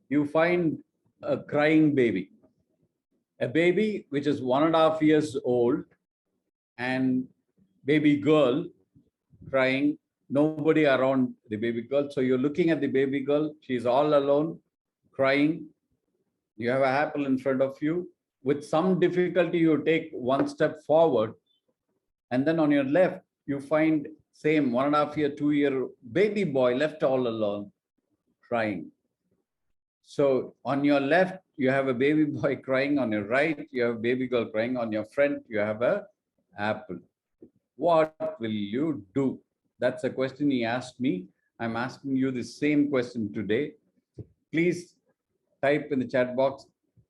you find a crying baby. A baby which is 1.5 years old, and baby girl crying, nobody around the baby girl. So you're looking at the baby girl. She's all alone, crying. You have an apple in front of you. With some difficulty, you take one step forward. And then on your left, you find same 1.5 year, 2-year baby boy left all alone, crying. So on your left, you have a baby boy crying. On your right, you have a baby girl crying. On your front, you have an apple. What will you do? That's a question he asked me. I'm asking you the same question today. Please type in the chat box,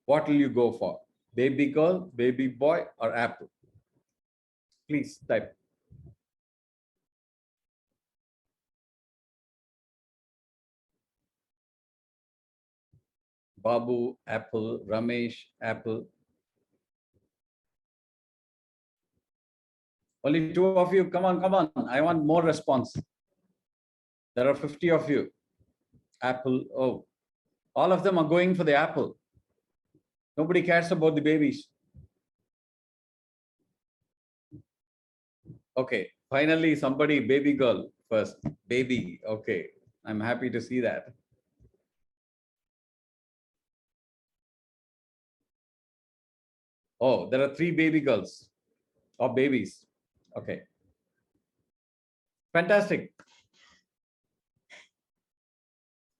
what will you go for? Baby girl, baby boy, or apple? Please type. Babu, apple. Ramesh, apple. Only 2 of you. Come on, come on. I want more response. There are 50 of you. Apple. Oh, all of them are going for the apple. Nobody cares about the babies. Okay, finally somebody, baby girl first. Baby, okay. I'm happy to see that. Oh, there are 3 baby girls or babies. Okay. Fantastic.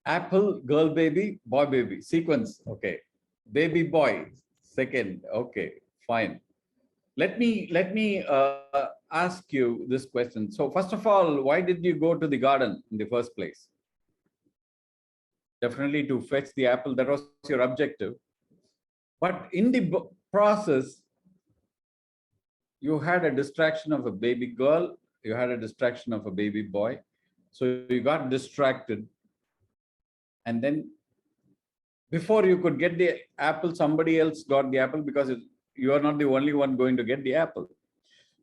Apple, girl baby, boy baby. Sequence. Okay. Baby boy, second. Okay, fine. Let me ask you this question. So first of all, why did you go to the garden in the first place? Definitely to fetch the apple. That was your objective. But in the process, you had a distraction of a baby girl. You had a distraction of a baby boy. So you got distracted. And then before you could get the apple, somebody else got the apple because you are not the only one going to get the apple.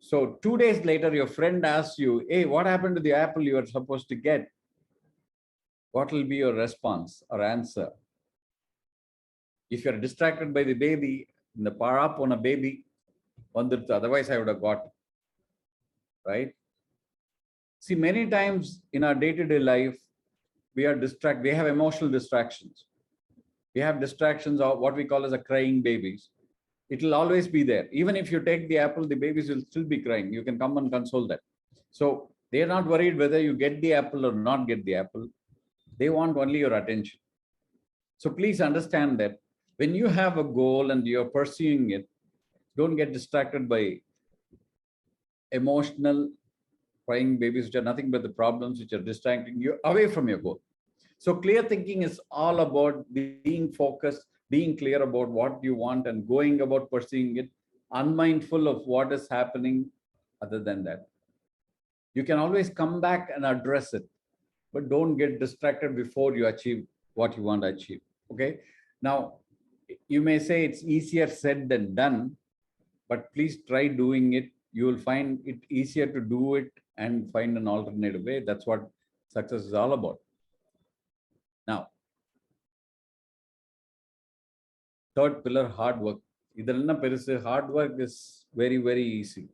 So 2 days later, your friend asks you, hey, what happened to the apple you were supposed to get? what will be your response or answer? If you're distracted by the baby, in the para on a baby, otherwise I would have got, right? See, many times in our day-to-day life, we are distracted. We have emotional distractions. We have distractions of what we call as a crying babies. It will always be there. Even if you take the apple, the babies will still be crying. You can come and console that. So they are not worried whether you get the apple or not get the apple. They want only your attention. So please understand that when you have a goal and you're pursuing it, don't get distracted by emotional crying babies, which are nothing but the problems which are distracting you away from your goal. So clear thinking is all about being focused, being clear about what you want and going about pursuing it, unmindful of what is happening other than that. You can always come back and address it, but don't get distracted before you achieve what you want to achieve. Okay. Now, you may say it's easier said than done, but please try doing it. You will find it easier to do it and find an alternative way. That's what success is all about. Now, third pillar, hard work. Hard work is very, very easy.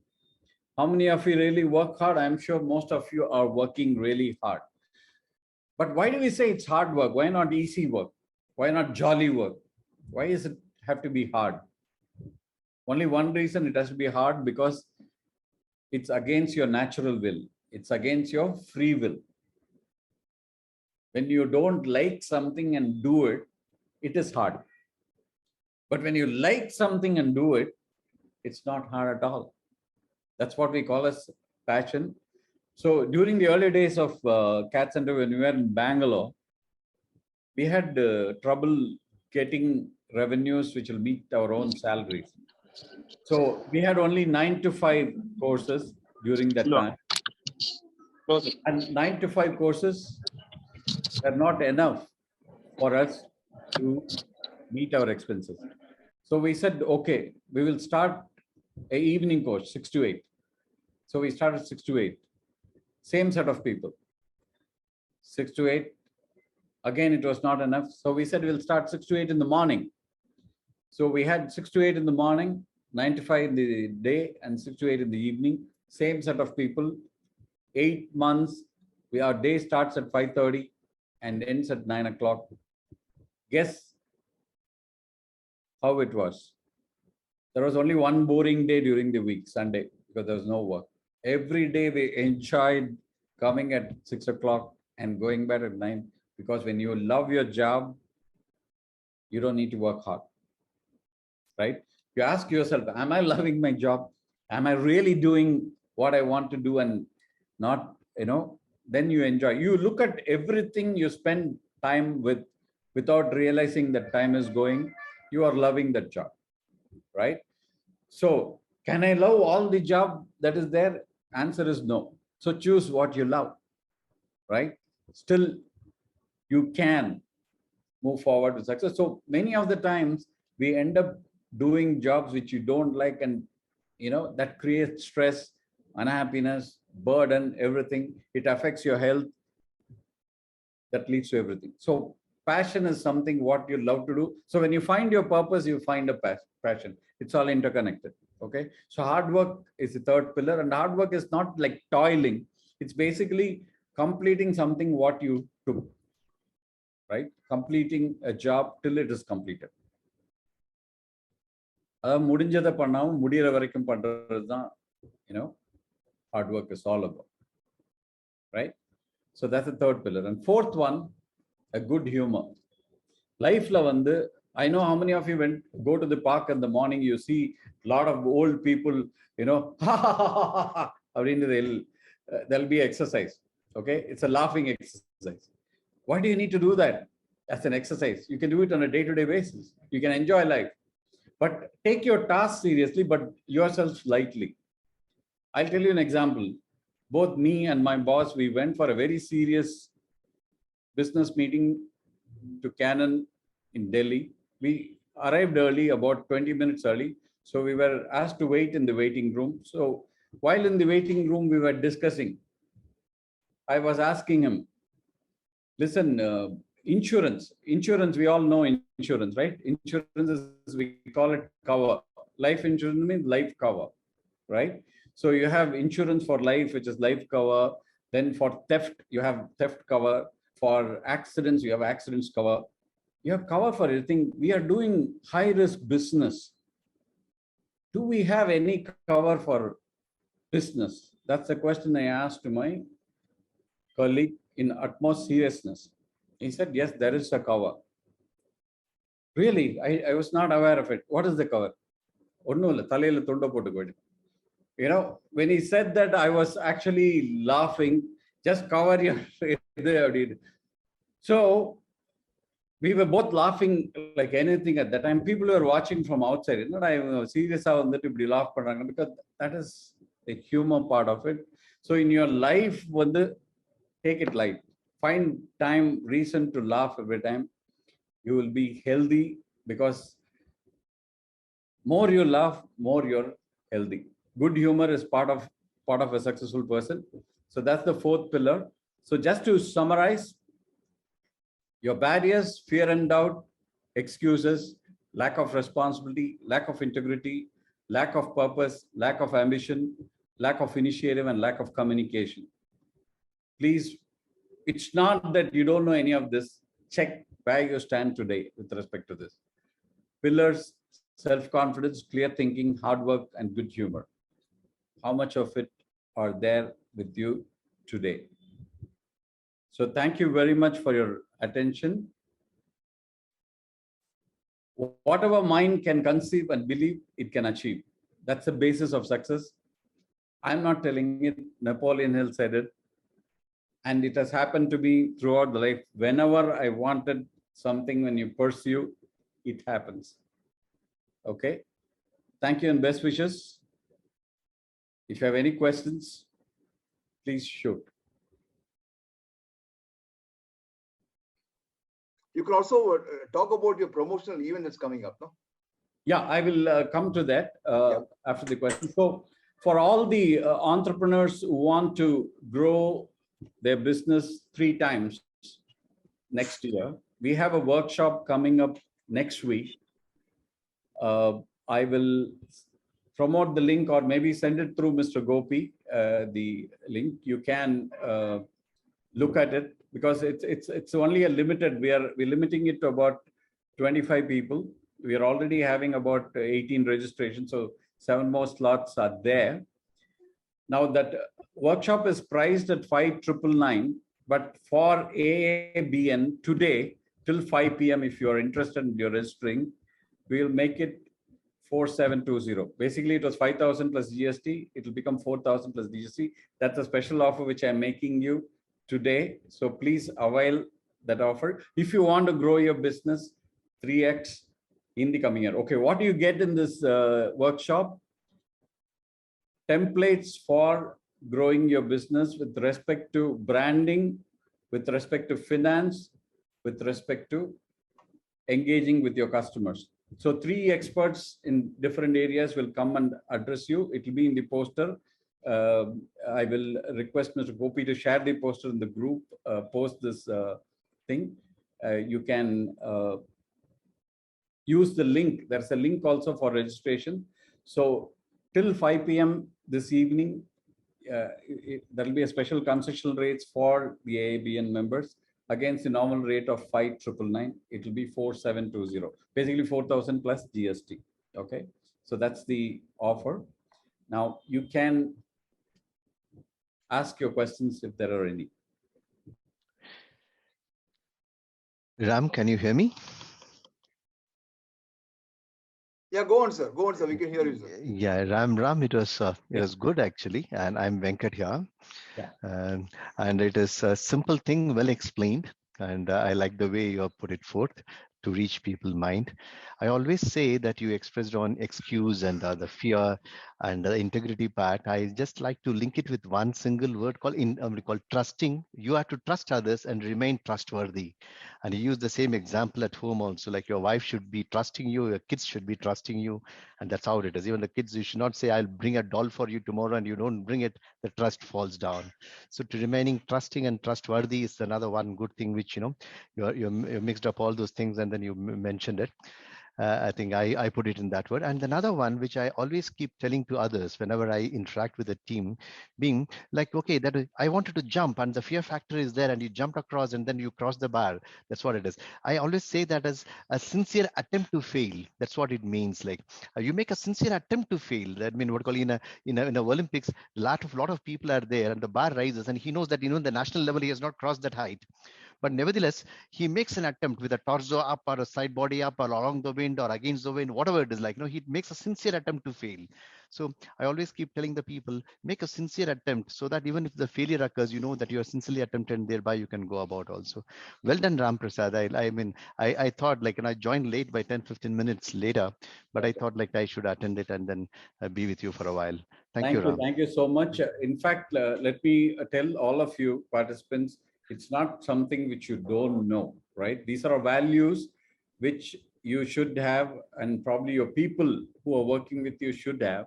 How many of you really work hard? I'm sure most of you are working really hard. But why do we say it's hard work? Why not easy work? Why not jolly work? Why does it have to be hard? Only one reason it has to be hard, because it's against your natural will. It's against your free will. When you don't like something and do it, it is hard. But when you like something and do it, it's not hard at all. That's what we call as passion. So during the early days of CAT Center, when we were in Bangalore, we had trouble getting revenues which will meet our own salaries. So we had only 9 to 5 courses during that time. And 9 to 5 courses are not enough for us to meet our expenses. So we said, okay, we will start an evening course, 6 to 8. So we started 6 to 8. Same set of people. 6 to 8. Again, it was not enough. So we said we'll start 6 to 8 in the morning. So we had 6 to 8 in the morning, 9 to 5 in the day, and 6 to 8 in the evening. Same set of people. 8 months. Our day starts at 5:30 and ends at 9 o'clock. Guess how it was. There was only one boring day during the week, Sunday, because there was no work. Every day we enjoyed coming at 6 o'clock and going back at 9, because when you love your job, you don't need to work hard, right? You ask yourself, am I loving my job? Am I really doing what I want to do and not, then you enjoy. You look at everything you spend time with without realizing that time is going, you are loving that job, right? So can I love all the job that is there? Answer is no. So choose what you love, right? Still, you can move forward with success. So many of the times we end up doing jobs which you don't like, and that creates stress, unhappiness, burden, everything. It affects your health. That leads to everything. So passion is something what you love to do. So when you find your purpose, you find a passion. It's all interconnected. Okay. So hard work is the third pillar, and hard work is not like toiling. It's basically completing something what you took, right? Completing a job till it is completed. முடிஞ்சதை பண்ணாம முடியற வரைக்கும் பண்றதுதான் hard work is all about, right? So that's the third pillar. And fourth one, a good humor. Life la vandu, I know how many of you go to the park in the morning, you see a lot of old people, there'll be exercise. Okay, it's a laughing exercise. Why do you need to do that as an exercise? You can do it on a day-to-day basis. You can enjoy life, but take your task seriously, but yourself lightly. I'll tell you an example. Both me and my boss, we went for a very serious business meeting to Canon in Delhi. We arrived early, about 20 minutes early. So we were asked to wait in the waiting room. So while in the waiting room, we were discussing. I was asking him, Listen, insurance, we all know insurance, right? Insurance is, we call it cover. Life insurance means life cover, right? So you have insurance for life, which is life cover. Then for theft, you have theft cover. For accidents, you have accidents cover. You have cover for everything. We are doing high risk business. Do we have any cover for business? That's the question I asked to my colleague in utmost seriousness. He said, yes, there is a cover. Really, I was not aware of it. What is the cover? You know, when he said that, I was actually laughing. Just cover your. So we were both laughing like anything at that time. People were watching from outside. You know, I serious laugh because that is the humor part of it. So in your life, take it light. Find time, reason to laugh every time. You will be healthy because more you laugh, more you're healthy. Good humor is part of a successful person. So that's the fourth pillar. So just to summarize, your barriers, fear and doubt, excuses, lack of responsibility, lack of integrity, lack of purpose, lack of ambition, lack of initiative, and lack of communication. Please, it's not that you don't know any of this. Check where you stand today with respect to this. Pillars, self-confidence, clear thinking, hard work, and good humor. How much of it are there with you today? So thank you very much for your attention. Whatever mind can conceive and believe, it can achieve. That's the basis of success. I'm not telling it. Napoleon Hill said it. And it has happened to me throughout the life. Whenever I wanted something, when you pursue, it happens. Okay. Thank you and best wishes. If you have any questions, please shoot. You can also talk about your promotional event that's coming up, no? Yeah, I will come to that after the question. So for all the entrepreneurs who want to grow their business 3 times next year, we have a workshop coming up next week. I will promote the link or maybe send it through Mr. Gopi, the link. You can look at it because it's only a limited. We're limiting it to about 25 people. We are already having about 18 registrations, so 7 more slots are there. Now that workshop is priced at 5,999, but for AABN today till 5 p.m. if you are interested in your registering, we will make it 4,720. Basically, it was 5,000 plus GST. It will become 4,000 plus GST. That's a special offer which I'm making you today. So please avail that offer. If you want to grow your business 3x in the coming year. Okay, what do you get in this workshop? Templates for growing your business with respect to branding, with respect to finance, with respect to engaging with your customers. So 3 experts in different areas will come and address you. It will be in the poster. I will request Mr. Gopi to share the poster in the group, post this thing. You can use the link. There's a link also for registration. So till 5 p.m. this evening, there will be a special concessional rates for the AABN members against the normal rate of 5,999. It will be 4,720. Basically 4,000 plus GST. Okay, so that's the offer. Now you can ask your questions if there are any. Ram, can you hear me? Yeah, go on, sir. Go on, sir. We can hear you, sir. Yeah, Ram, it was good actually, and I'm Venkat here. Yeah. And it is a simple thing, well explained, and I like the way you have put it forth to reach people's mind. I always say that you expressed on excuse and the fear and the integrity part. I just like to link it with one single word called trusting. You have to trust others and remain trustworthy. And you use the same example at home also, like your wife should be trusting you, your kids should be trusting you. And that's how it is. Even the kids, you should not say, I'll bring a doll for you tomorrow, and you don't bring it, the trust falls down. So to remaining trusting and trustworthy is another one good thing, which, you mixed up all those things and then you mentioned it. I think I put it in that word. And another one, which I always keep telling to others whenever I interact with a team, being like, okay, I wanted to jump and the fear factor is there and you jumped across and then you cross the bar. That's what it is. I always say that as a sincere attempt to fail. That's what it means. Like you make a sincere attempt to fail. That means what call in a Olympics, a lot of people are there and the bar rises and he knows that, the national level, he has not crossed that height. But nevertheless, he makes an attempt with a torso up or a side body up or along the wind or against the wind, whatever it is like, he makes a sincere attempt to fail. So I always keep telling the people, make a sincere attempt so that even if the failure occurs, you know that you are sincerely attempted and thereby you can go about also. Well done, Ram Prasad. I thought like, and I joined late by 10-15 minutes later, but I thought like I should attend it and then be with you for a while. Thank you, Ram. Thank you so much. In fact, let me tell all of you participants, it's not something which you don't know, right? These are values which you should have, and probably your people who are working with you should have.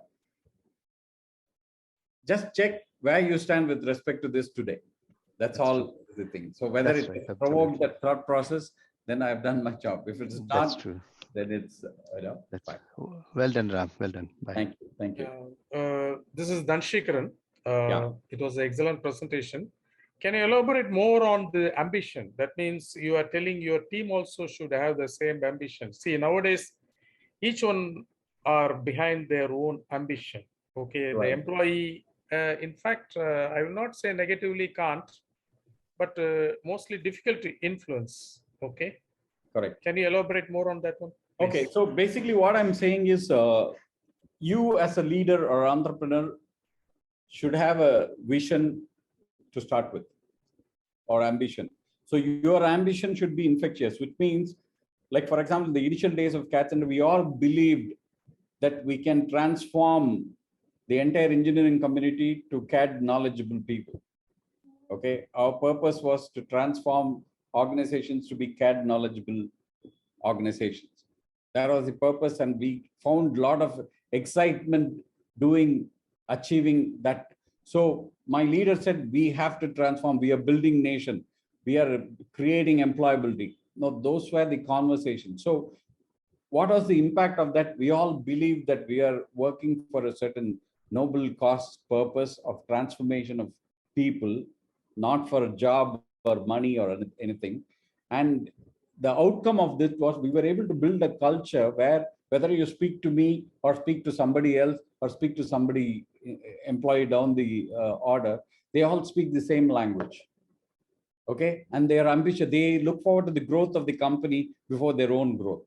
Just check where you stand with respect to this today. That's all the thing. So whether it provokes that thought process, then I've done my job. If it's not, true. Then it's fine. Well done, Ram. Well done. Bye. Thank you. Thank you. This is Dhanshikaran. It was an excellent presentation. Can you elaborate more on the ambition? That means you are telling your team also should have the same ambition. See, nowadays, each one are behind their own ambition. Okay, Right. The employee, in fact, I will not say negatively can't, but mostly difficult to influence. Okay. Correct. Can you elaborate more on that one? Please? Okay, so basically what I'm saying is you as a leader or entrepreneur should have a vision to start with, or ambition. So your ambition should be infectious, which means, like for example, the initial days of Cats, and we all believed that we can transform the entire engineering community to CAD knowledgeable people. Okay, our purpose was to transform organizations to be CAD knowledgeable organizations. That was the purpose, and we found a lot of excitement achieving that. So my leader said, we have to transform. We are building nation. We are creating employability. No, those were the conversations. So what was the impact of that? We all believe that we are working for a certain noble cause purpose of transformation of people, not for a job or money or anything. And the outcome of this was we were able to build a culture where whether you speak to me or speak to somebody else or speak to somebody employee down the order, they all speak the same language. Okay, and they are ambitious. They look forward to the growth of the company before their own growth.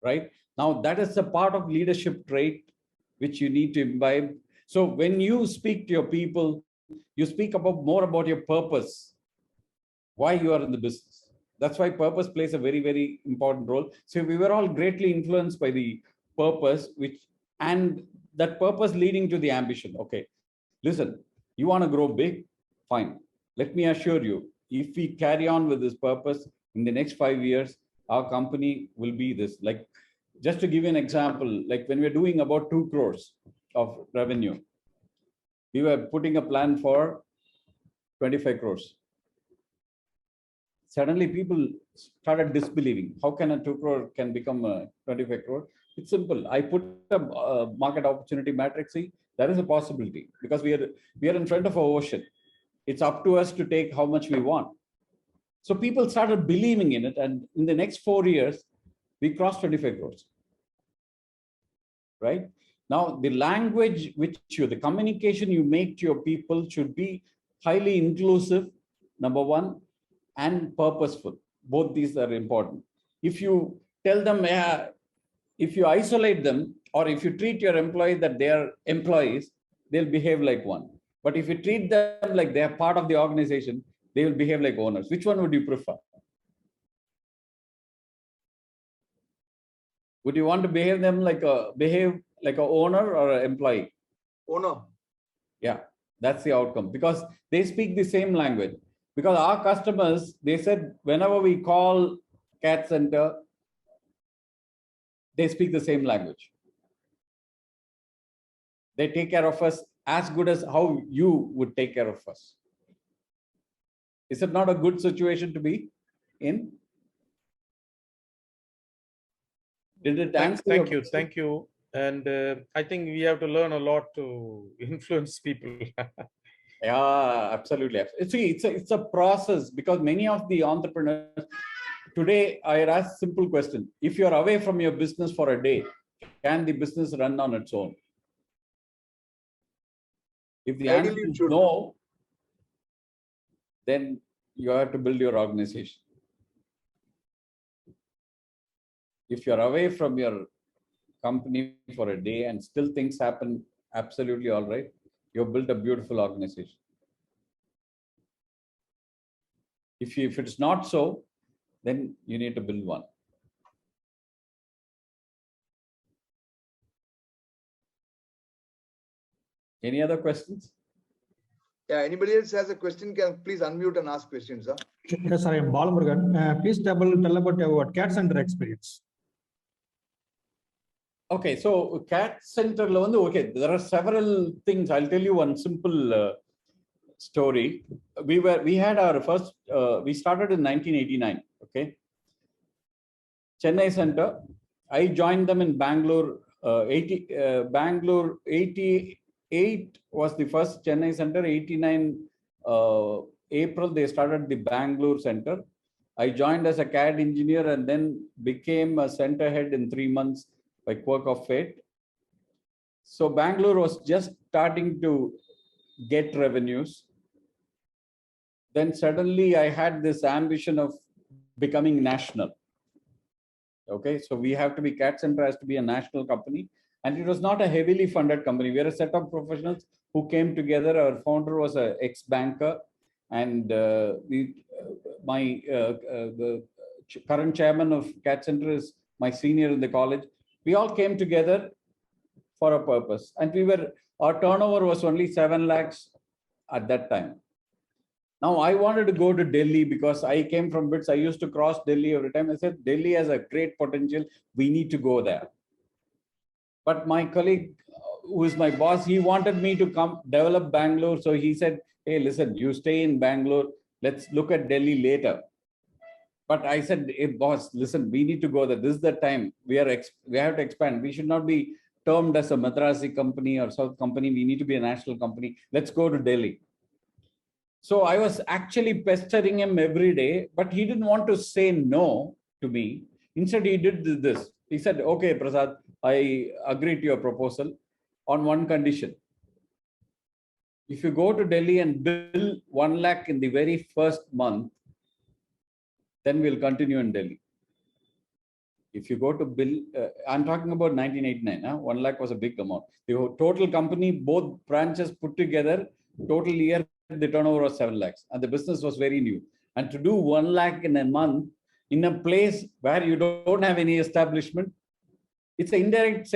Right now, that is a part of leadership trait which you need to imbibe. So when you speak to your people, you speak more about your purpose, why you are in the business. That's why purpose plays a very, very important role. So we were all greatly influenced by the purpose, and that purpose leading to the ambition. Okay, listen, you want to grow big? Fine. Let me assure you, if we carry on with this purpose in the next 5 years, our company will be this. Like, just to give you an example, like when we're doing about 2 crores of revenue, we were putting a plan for 25 crores. Suddenly people started disbelieving. How can a 2 crore can become a 25 crore? It's simple. I put a market opportunity matrix. See, there is a possibility because we are in front of an ocean. It's up to us to take how much we want. So people started believing in it. And in the next 4 years, we crossed 25 crores. Right? Now, the language the communication you make to your people should be highly inclusive, number one, and purposeful. Both these are important. If you tell them, if you isolate them, or if you treat your employees that they are employees, they'll behave like one. But if you treat them like they are part of the organization, they will behave like owners. Which one would you prefer? Would you want to behave like an owner or an employee? Owner. Yeah, that's the outcome, because they speak the same language. Because our customers, they said, whenever we call CAT center, they speak the same language. They take care of us as good as how you would take care of us. Is it not a good situation to be in? Did it answer your Thank you. question? Thank you. And I think we have to learn a lot to influence people. Yeah, absolutely. See, it's a process, because many of the entrepreneurs today, I ask simple question: if you're away from your business for a day, can the business run on its own? If the answer Ideally, it is should. no, then you have to build your organization. If you're away from your company for a day and still things happen absolutely all right, you've built a beautiful organization. If it's not so, then you need to build one. Any other questions? Yeah, anybody else has a question, can please unmute and ask questions. Huh? Yes, sir, I am Balamurugan. Please tell about your CAT center experience. Okay, so CAT center, okay, there are several things. I'll tell you one simple story. We had our first, we started in 1989, okay? Chennai center. I joined them in Bangalore. Bangalore 88 was the first Chennai center. 89 April, they started the Bangalore center. I joined as a CAD engineer and then became a center head in 3 months by quirk of fate. So Bangalore was just starting to get revenues. Then suddenly I had this ambition of becoming national. Okay, so we have to be, CAT center has to be a national company, and it was not a heavily funded company. We are a set of professionals who came together. Our founder was an ex-banker, and the current chairman of CAT center is my senior in the college. We all came together for a purpose, and our turnover was only 7 lakhs at that time. Now I wanted to go to Delhi because I came from BITS. I used to cross Delhi every time. I said, Delhi has a great potential. We need to go there. But my colleague, who is my boss, he wanted me to come develop Bangalore. So he said, hey, listen, you stay in Bangalore. Let's look at Delhi later. But I said, hey, boss, listen, we need to go there. This is the time. We have to expand. We should not be termed as a Madrasi company or South company. We need to be a national company. Let's go to Delhi. So I was actually pestering him every day, but he didn't want to say no to me. Instead, he did this. He said, okay, Prasad, I agree to your proposal on one condition. If you go to Delhi and bill 1 lakh in the very first month, then we'll continue in Delhi. If you go to bill, I'm talking about 1989, 1 lakh was a big amount. The total company, both branches put together, total year, the turnover was 7 lakhs and the business was very new. And to do 1 lakh in a month in a place where you don't have any establishment, it's an indirect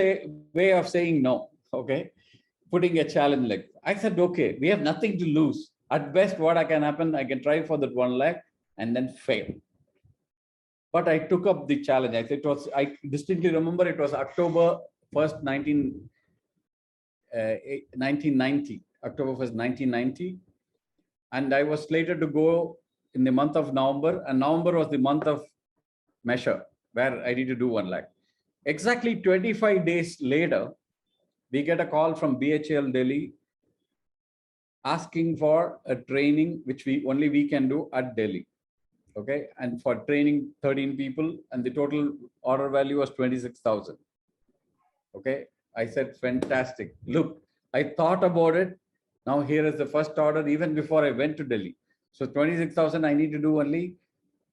way of saying no, okay? Putting a challenge like, I said, okay, we have nothing to lose. At best, what can happen, I can try for that 1 lakh and then fail. But I took up the challenge. I distinctly remember it was October 1st, 1990, October 1st, 1990. And I was slated to go in the month of November, and November was the month of measure where I need to do 1 lakh. Exactly 25 days later, we get a call from BHL Delhi asking for a training, which only we can do at Delhi. Okay, and for training 13 people, and the total order value was 26,000. Okay, I said, fantastic. Look, I thought about it. Now here is the first order, even before I went to Delhi. So 26,000, I need to do only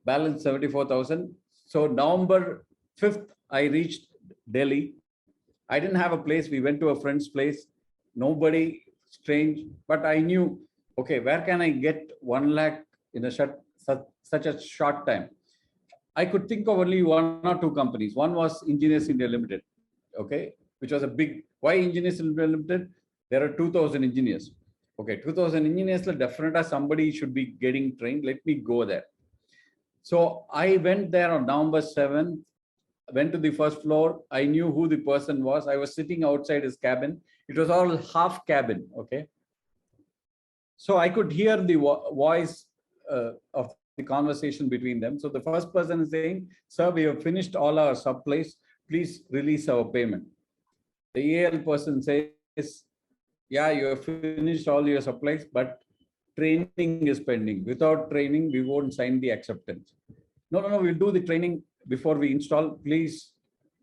balance 74,000. So November 5th, I reached Delhi. I didn't have a place. We went to a friend's place. Nobody, strange, but I knew, okay, where can I get 1 lakh in such a short time? I could think of only 1 or 2 companies. One was Engineers India Limited, okay, which was a big, why Engineers India Limited? There are 2,000 engineers. Okay, 2000 engineers, definitely somebody should be getting trained. Let me go there. So I went there on November 7th, went to the first floor. I knew who the person was. I was sitting outside his cabin. It was all half cabin, okay? So I could hear the voice of the conversation between them. So the first person is saying, sir, we have finished all our supplies. Please release our payment. The AL person says, yeah, you have finished all your supplies, but training is pending. Without training, we won't sign the acceptance. No, we'll do the training before we install. Please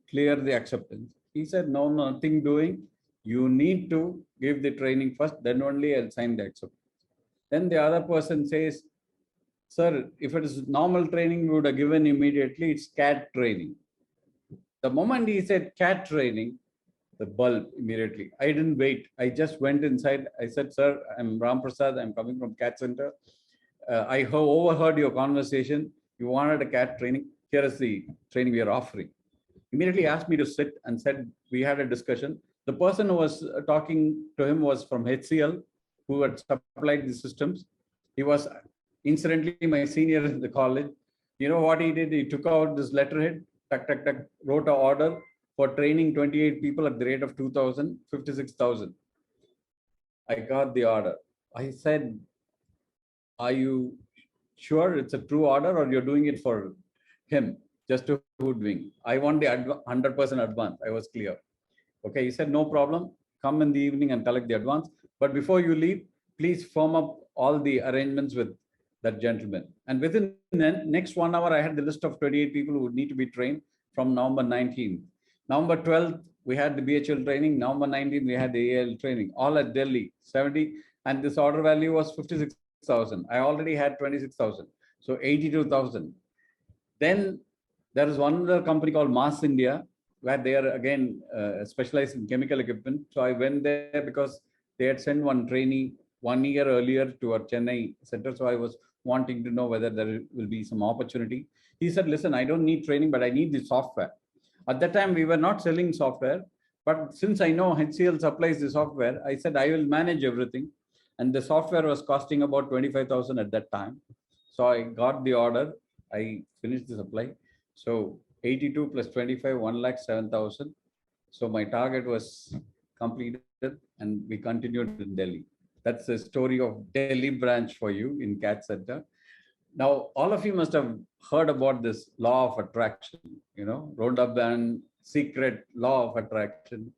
clear the acceptance. He said, no, nothing doing. You need to give the training first, then only I'll sign the acceptance. Then the other person says, sir, if it is normal training, we would have given immediately. It's CAT training. The moment he said CAT training, the bulb immediately. I didn't wait. I just went inside. I said, sir, I'm Ramaprasad. I'm coming from CAT Center. I overheard your conversation. You wanted a CAT training. Here is the training we are offering. Immediately asked me to sit and said, we had a discussion. The person who was talking to him was from HCL, who had supplied the systems. He was incidentally my senior in the college. You know what he did? He took out this letterhead, wrote an order for training 28 people at the rate of 2,000, 56,000. I got the order. I said, are you sure it's a true order or you're doing it for him just to hoodwink? I want the 100% advance. I was clear. Okay, he said, no problem. Come in the evening and collect the advance. But before you leave, please firm up all the arrangements with that gentleman. And within the next 1 hour, I had the list of 28 people who would need to be trained from November 19th. November 12th, we had the BHL training. November 19th, we had the AL training, all at Delhi, 70. And this order value was 56,000. I already had 26,000. So 82,000. Then there is one other company called Mass India, where they are again specialized in chemical equipment. So I went there because they had sent one trainee 1 year earlier to our Chennai center. So I was wanting to know whether there will be some opportunity. He said, listen, I don't need training, but I need the software. At that time, we were not selling software. But since I know HCL supplies the software, I said, I will manage everything. And the software was costing about 25,000 at that time. So I got the order. I finished the supply. So 82 plus 25, 1,07,000. So my target was completed and we continued in Delhi. That's the story of Delhi branch for you in CAT Center. Now, all of you must have heard about this law of attraction, Rhoda Band secret law of attraction.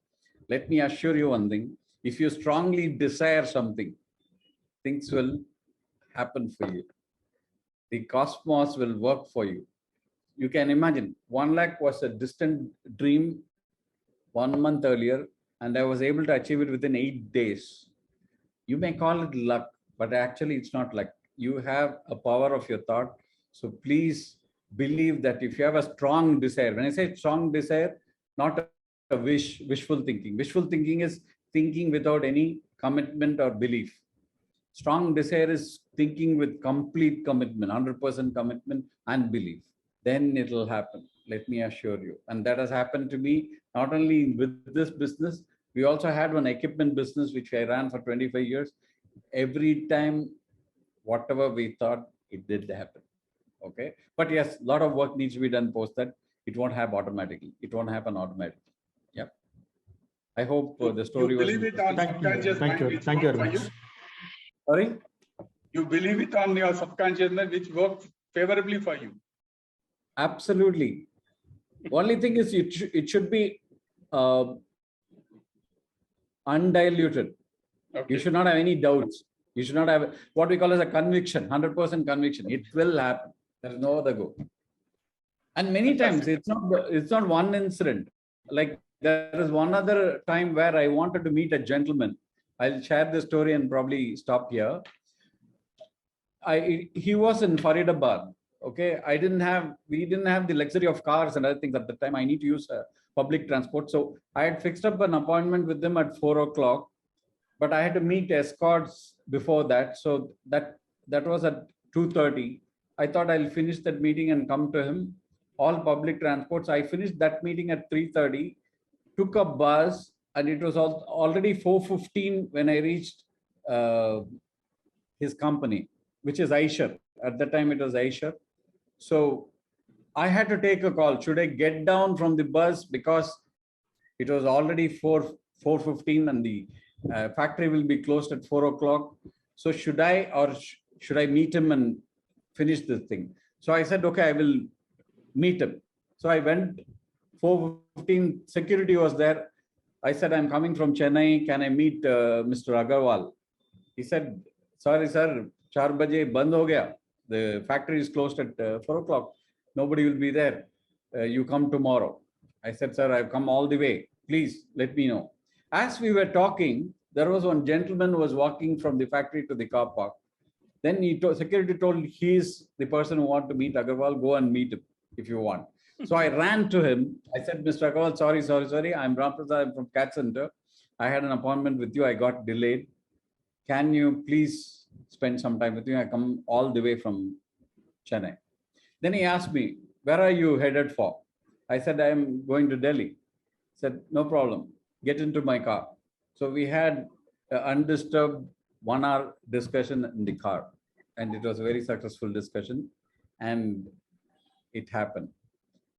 Let me assure you one thing. If you strongly desire something, things will happen for you. The cosmos will work for you. You can imagine 1 lakh was a distant dream 1 month earlier, and I was able to achieve it within 8 days. You may call it luck, but actually it's not luck. You have a power of your thought. So please believe that if you have a strong desire, when I say strong desire, not a wishful thinking. Wishful thinking is thinking without any commitment or belief. Strong desire is thinking with complete commitment, 100% commitment and belief. Then it will happen. Let me assure you. And that has happened to me, not only with this business, we also had one equipment business, which I ran for 25 years. Every time, whatever we thought, it did happen. Okay. But yes, a lot of work needs to be done post that. It won't happen automatically. It won't happen automatically. Yep. I hope the story was. Believe it on subconscious mind, which Thank you worked very for much. Sorry? You believe it on your subconscious mind, which works favorably for you. Absolutely. Only thing is it should be undiluted. Okay. You should not have any doubts. You should not have what we call as a conviction, 100% conviction. It will happen. There is no other go. And many times it's not one incident. Like there is one other time where I wanted to meet a gentleman. I'll share the story and probably stop here. He was in Faridabad. Okay, we didn't have the luxury of cars and other things at the time. I need to use public transport. So I had fixed up an appointment with him at 4 o'clock, but I had to meet escorts before that. So that was at 2:30. I thought I'll finish that meeting and come to him. All public transports. I finished that meeting at 3:30, took a bus, and it was already 4:15 when I reached his company, which is Aisher. At the time, it was Aisher. So I had to take a call. Should I get down from the bus because it was already 4:15 and the factory will be closed at 4 o'clock. So should I or should I meet him and finish this thing? So I said, okay, I will meet him. So I went 4:15, security was there. I said, I'm coming from Chennai. Can I meet Mr. Agarwal? He said, sorry, sir, 4 baje band ho gaya. The factory is closed at 4 o'clock. Nobody will be there. You come tomorrow. I said, sir, I've come all the way. Please let me know. As we were talking, there was one gentleman who was walking from the factory to the car park. Then security told he's the person who want to meet Agarwal. Go and meet him if you want. So I ran to him. I said, Mr. Agarwal, sorry. I'm Ramaprasad. I'm from CAT Center. I had an appointment with you. I got delayed. Can you please spend some time with me? I come all the way from Chennai. Then he asked me, where are you headed for? I said, I'm going to Delhi. He said, no problem. Get into my car. So we had an undisturbed 1 hour discussion in the car. And it was a very successful discussion. And it happened.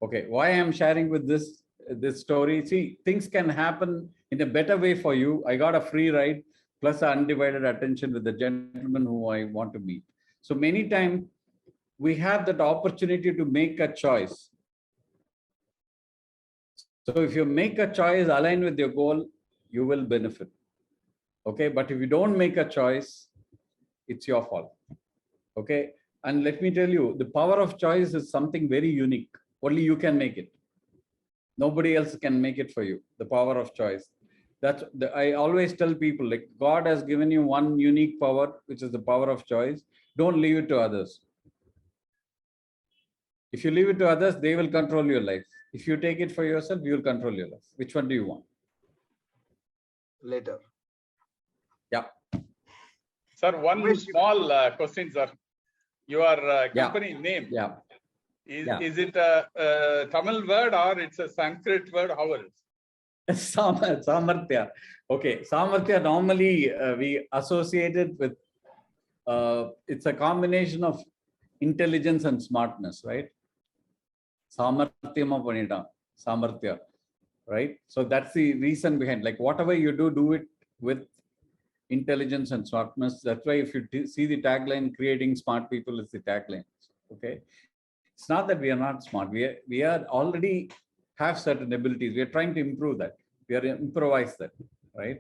Okay, why I'm sharing with this story? See, things can happen in a better way for you. I got a free ride plus undivided attention with the gentleman who I want to meet. So many times we have that opportunity to make a choice. So if you make a choice aligned with your goal, you will benefit. Okay, but if you don't make a choice, it's your fault. Okay, and let me tell you, the power of choice is something very unique. Only you can make it. Nobody else can make it for you. The power of choice. I always tell people, like, God has given you one unique power, which is the power of choice. Don't leave it to others. If you leave it to others, they will control your life. If you take it for yourself, you will control your life. Which one do you want? Later. Yeah. Sir, one small question, sir. Your company name. Yeah. Is it a Tamil word or it's a Sanskrit word? How is it? Samarthya. Okay, Samarthya normally we associate it with, it's a combination of intelligence and smartness, right? Samarthyama panita, Samarthya, right? So that's the reason behind, like, whatever you do it with intelligence and smartness. That's why if you see the tagline, creating smart people is the tagline. Okay, it's not that we are not smart. We are already have certain abilities. We are trying to improve that. We are improvise that, right?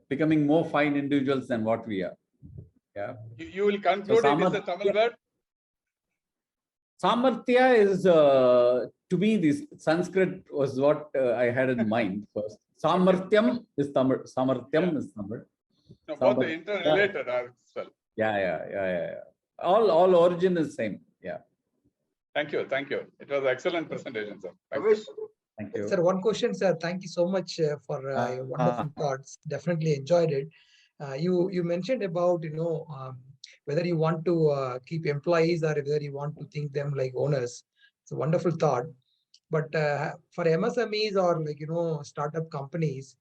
Becoming more fine individuals than what we are. Yeah. You will conclude it is a Tamil word? Samarthya is, to me, this Sanskrit was what I had in mind first. Samarthyam is Tamil. Samarthyam is Tamil. No, both are interrelated as well. Yeah. All origin is same. Yeah. Thank you. It was an excellent presentation, sir. Thank you. Sir, one question, sir. Thank you so much for your wonderful thoughts. Definitely enjoyed it. You mentioned about, whether you want to keep employees or whether you want to think them like owners. It's a wonderful thought. But for MSMEs or startup companies,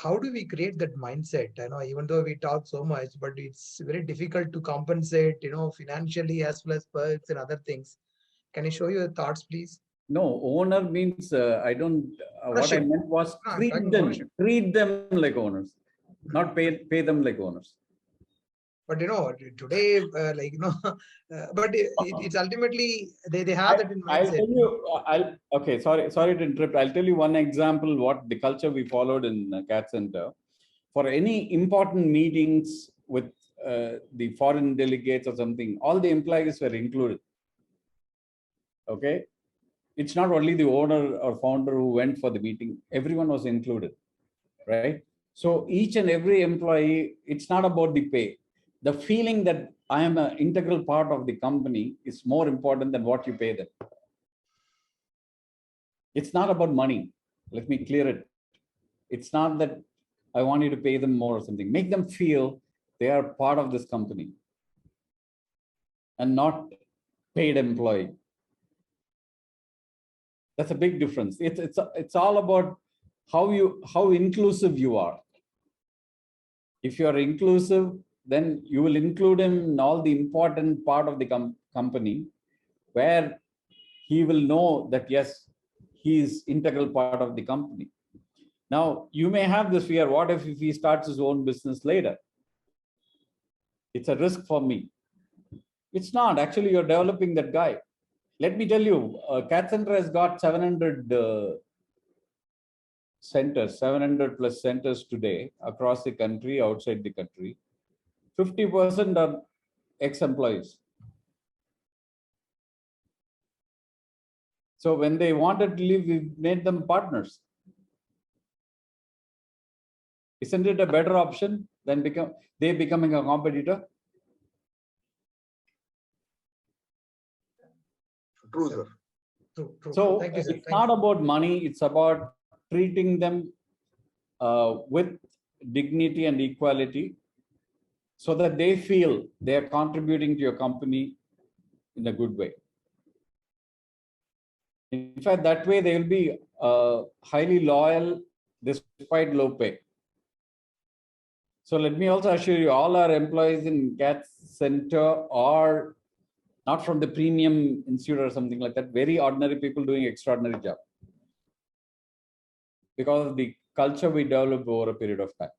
how do we create that mindset? I know even though we talk so much, but it's very difficult to compensate, financially as well as perks and other things. Can you show your thoughts, please? No, owner means I don't. What I meant was treat them like owners, not pay them like owners. But today, but it's ultimately they have that in mindset. I'll tell you. Okay, sorry to interrupt. I'll tell you one example what the culture we followed in CAT Center. For any important meetings with the foreign delegates or something, all the employees were included. Okay, it's not only the owner or founder who went for the meeting. Everyone was included, right? So each and every employee, it's not about the pay. The feeling that I am an integral part of the company is more important than what you pay them. It's not about money. Let me clear it. It's not that I want you to pay them more or something. Make them feel they are part of this company and not paid employee. That's a big difference. It's all about how inclusive you are. If you are inclusive, then you will include him in all the important part of the company, where he will know that, yes, he is integral part of the company. Now, you may have this fear, what if he starts his own business later? It's a risk for me. It's not. Actually, you're developing that guy. Let me tell you, CAT Center has got 700 centers, 700 plus centers today across the country, outside the country. 50% are ex-employees. So when they wanted to leave, we made them partners. Isn't it a better option than becoming a competitor? True, sir. True, true. So Thank you, sir. it's Thank not you. about money, it's about treating them with dignity and equality, so that they feel they are contributing to your company in a good way. In fact, that way they will be highly loyal despite low pay. So let me also assure you, all our employees in CAT Center are not from the premium institute or something like that, very ordinary people doing extraordinary job, because of the culture we developed over a period of time.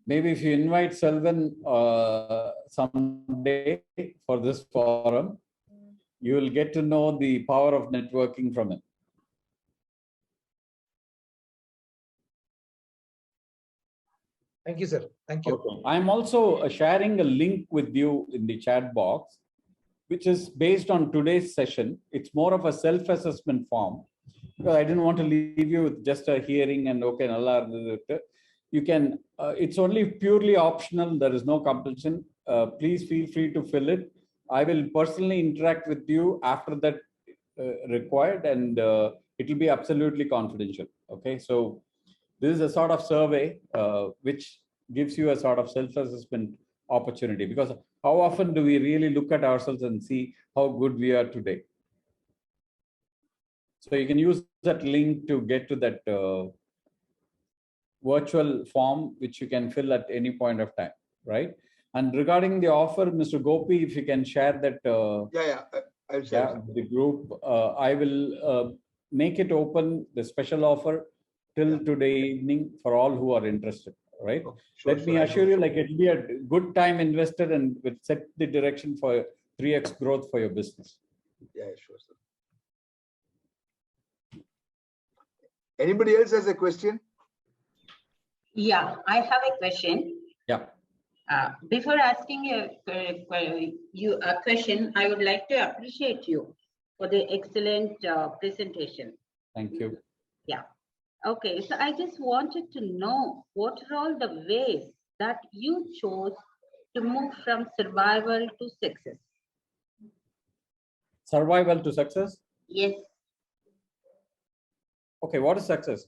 Maybe if you invite Selvan someday for this forum, you will get to know the power of networking from him. Thank you, sir. Thank you. Okay. I'm also sharing a link with you in the chat box, which is based on today's session. It's more of a self-assessment form, because I didn't want to leave you with just a hearing and okay, you can, it's only purely optional. There is no compulsion. Please feel free to fill it. I will personally interact with you after that required, and it will be absolutely confidential. Okay, so this is a sort of survey which gives you a sort of self-assessment opportunity, because how often do we really look at ourselves and see how good we are today? So you can use that link to get to that virtual form, which you can fill at any point of time, right? And regarding the offer, Mr. Gopi, if you can share that I'll share. the group, I will make it open, the special offer, till today evening for all who are interested, right? Okay, sure, Let me assure you, like, it'll be a good time invested and will set the direction for 3x growth for your business. Yeah, sure, sir. Anybody else has a question? Yeah, I have a question. Yeah. Before asking you a question, I would like to appreciate you for the excellent presentation. Thank you. Yeah. Okay, so I just wanted to know what are all the ways that you chose to move from survival to success? Survival to success? Yes. Okay, what is success?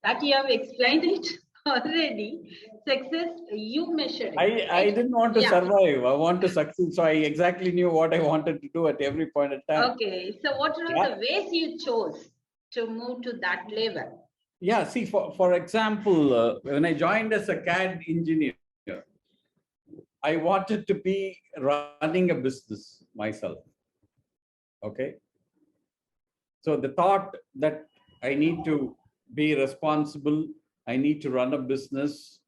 That you have explained it already. Success, you measure it. I didn't want to survive. I want to succeed. So I exactly knew what I wanted to do at every point in time. Okay, so what are all the ways you chose to move to that level? Yeah, see, for example, when I joined as a CAD engineer, I wanted to be running a business myself. Okay. So the thought that I need to be responsible, I need to run a business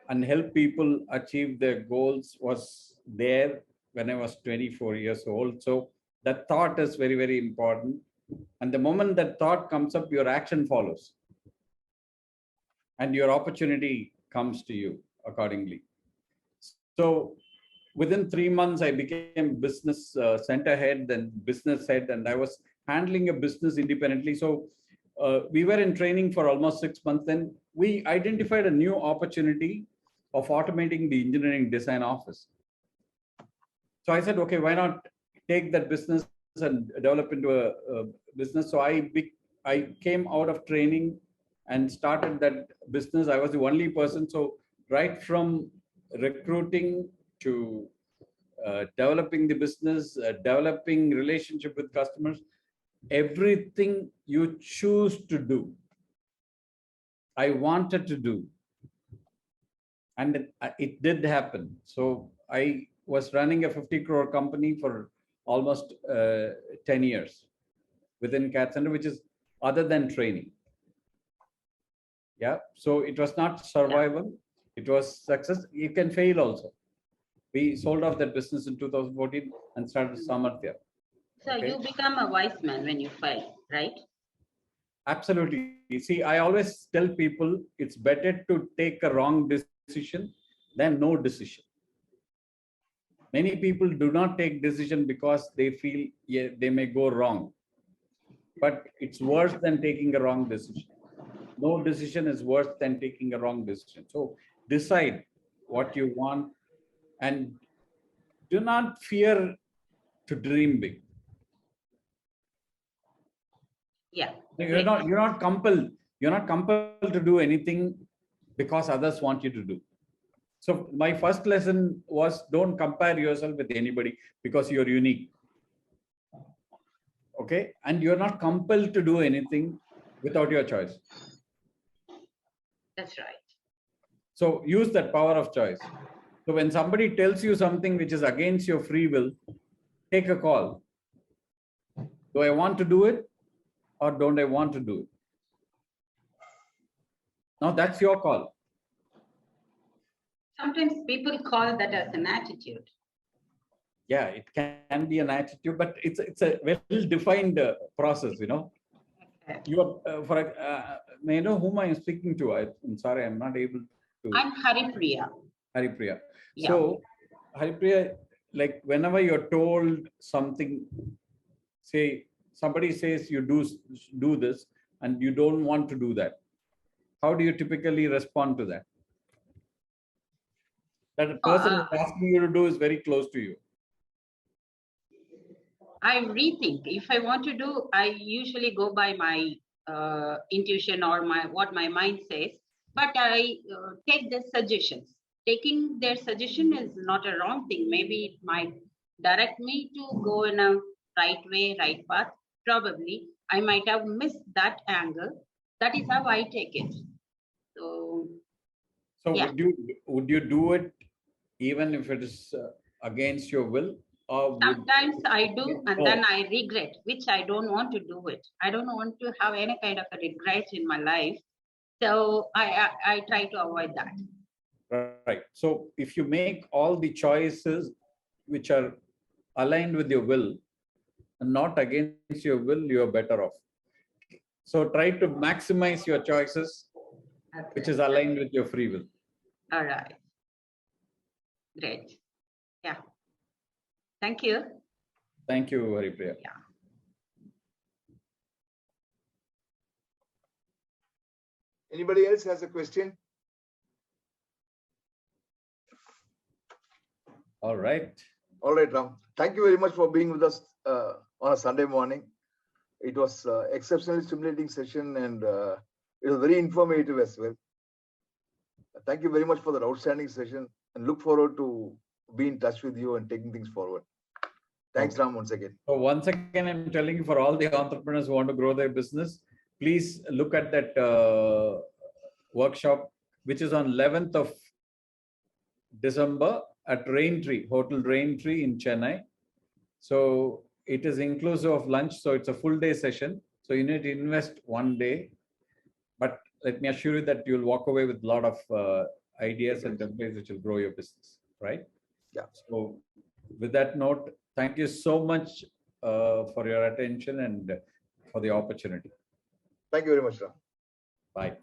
and help people achieve their goals was there when I was 24 years old. So that thought is very, very important. And the moment that thought comes up, your action follows. And your opportunity comes to you accordingly. So within 3 months, I became business center head, then business head, and I was handling a business independently. So we were in training for almost 6 months. Then we identified a new opportunity of automating the engineering design office. So I said, okay, why not take that business and develop into a business? So I came out of training and started that business. I was the only person. So right from recruiting to developing the business, developing relationship with customers, everything you choose to do I wanted to do. And it did happen. So I was running a 50 crore company for almost 10 years within CAT Center, which is other than training. Yeah. So it was not survival. It was success. You can fail also. We sold off that business in 2014 and started Samarthya. So you become a wise man when you fail, right? Absolutely. See, I always tell people it's better to take a wrong decision than no decision. Many people do not take decision because they feel they may go wrong. But it's worse than taking a wrong decision. No decision is worse than taking a wrong decision. So decide what you want and do not fear to dream big. Yeah. You're not compelled to do anything because others want you to do. So my first lesson was don't compare yourself with anybody because you're unique. Okay. And you're not compelled to do anything without your choice. That's right. So use that power of choice. So when somebody tells you something which is against your free will, take a call. Do I want to do it or don't I want to do it? Now that's your call. Sometimes people call that as an attitude. Yeah, it can be an attitude, but it's a well-defined process, you know. Okay. You are, may I know whom I am speaking to? I'm sorry, I'm not able to. I'm Haripriya. Haripriya. Yeah. So, Haripriya, like whenever you're told something, say somebody says you do this and you don't want to do that, how do you typically respond to that? That the person who's asking you to do is very close to you. I rethink. If I want to do, I usually go by my intuition or what my mind says, but I take their suggestions. Taking their suggestion is not a wrong thing. Maybe it might direct me to go in a right way, right path. Probably I might have missed that angle. That is how I take it. So yeah. would you do it even if it is against your will? Or sometimes I do, and then I regret, which I don't want to do it. I don't want to have any kind of a regret in my life. So I try to avoid that. Right. So if you make all the choices which are aligned with your will and not against your will, you are better off. So try to maximize your choices, okay, which is aligned with your free will. All right. Great. Yeah. Thank you. Thank you, Haripriya. Yeah. Anybody else has a question? All right. All right, Ram. Thank you very much for being with us on a Sunday morning. It was exceptionally stimulating session and it was very informative as well. Thank you very much for that outstanding session and look forward to be in touch with you and taking things forward. Thanks, Ram, once again. So once again, I'm telling you, for all the entrepreneurs who want to grow their business, please look at that workshop, which is on 11th of December at Raintree, Hotel Raintree in Chennai. So it is inclusive of lunch. So it's a full day session. So you need to invest one day. But let me assure you that you'll walk away with a lot of ideas and templates which will grow your business, right? Yeah. So with that note, thank you so much for your attention and for the opportunity. Thank you very much, Ram. Bye.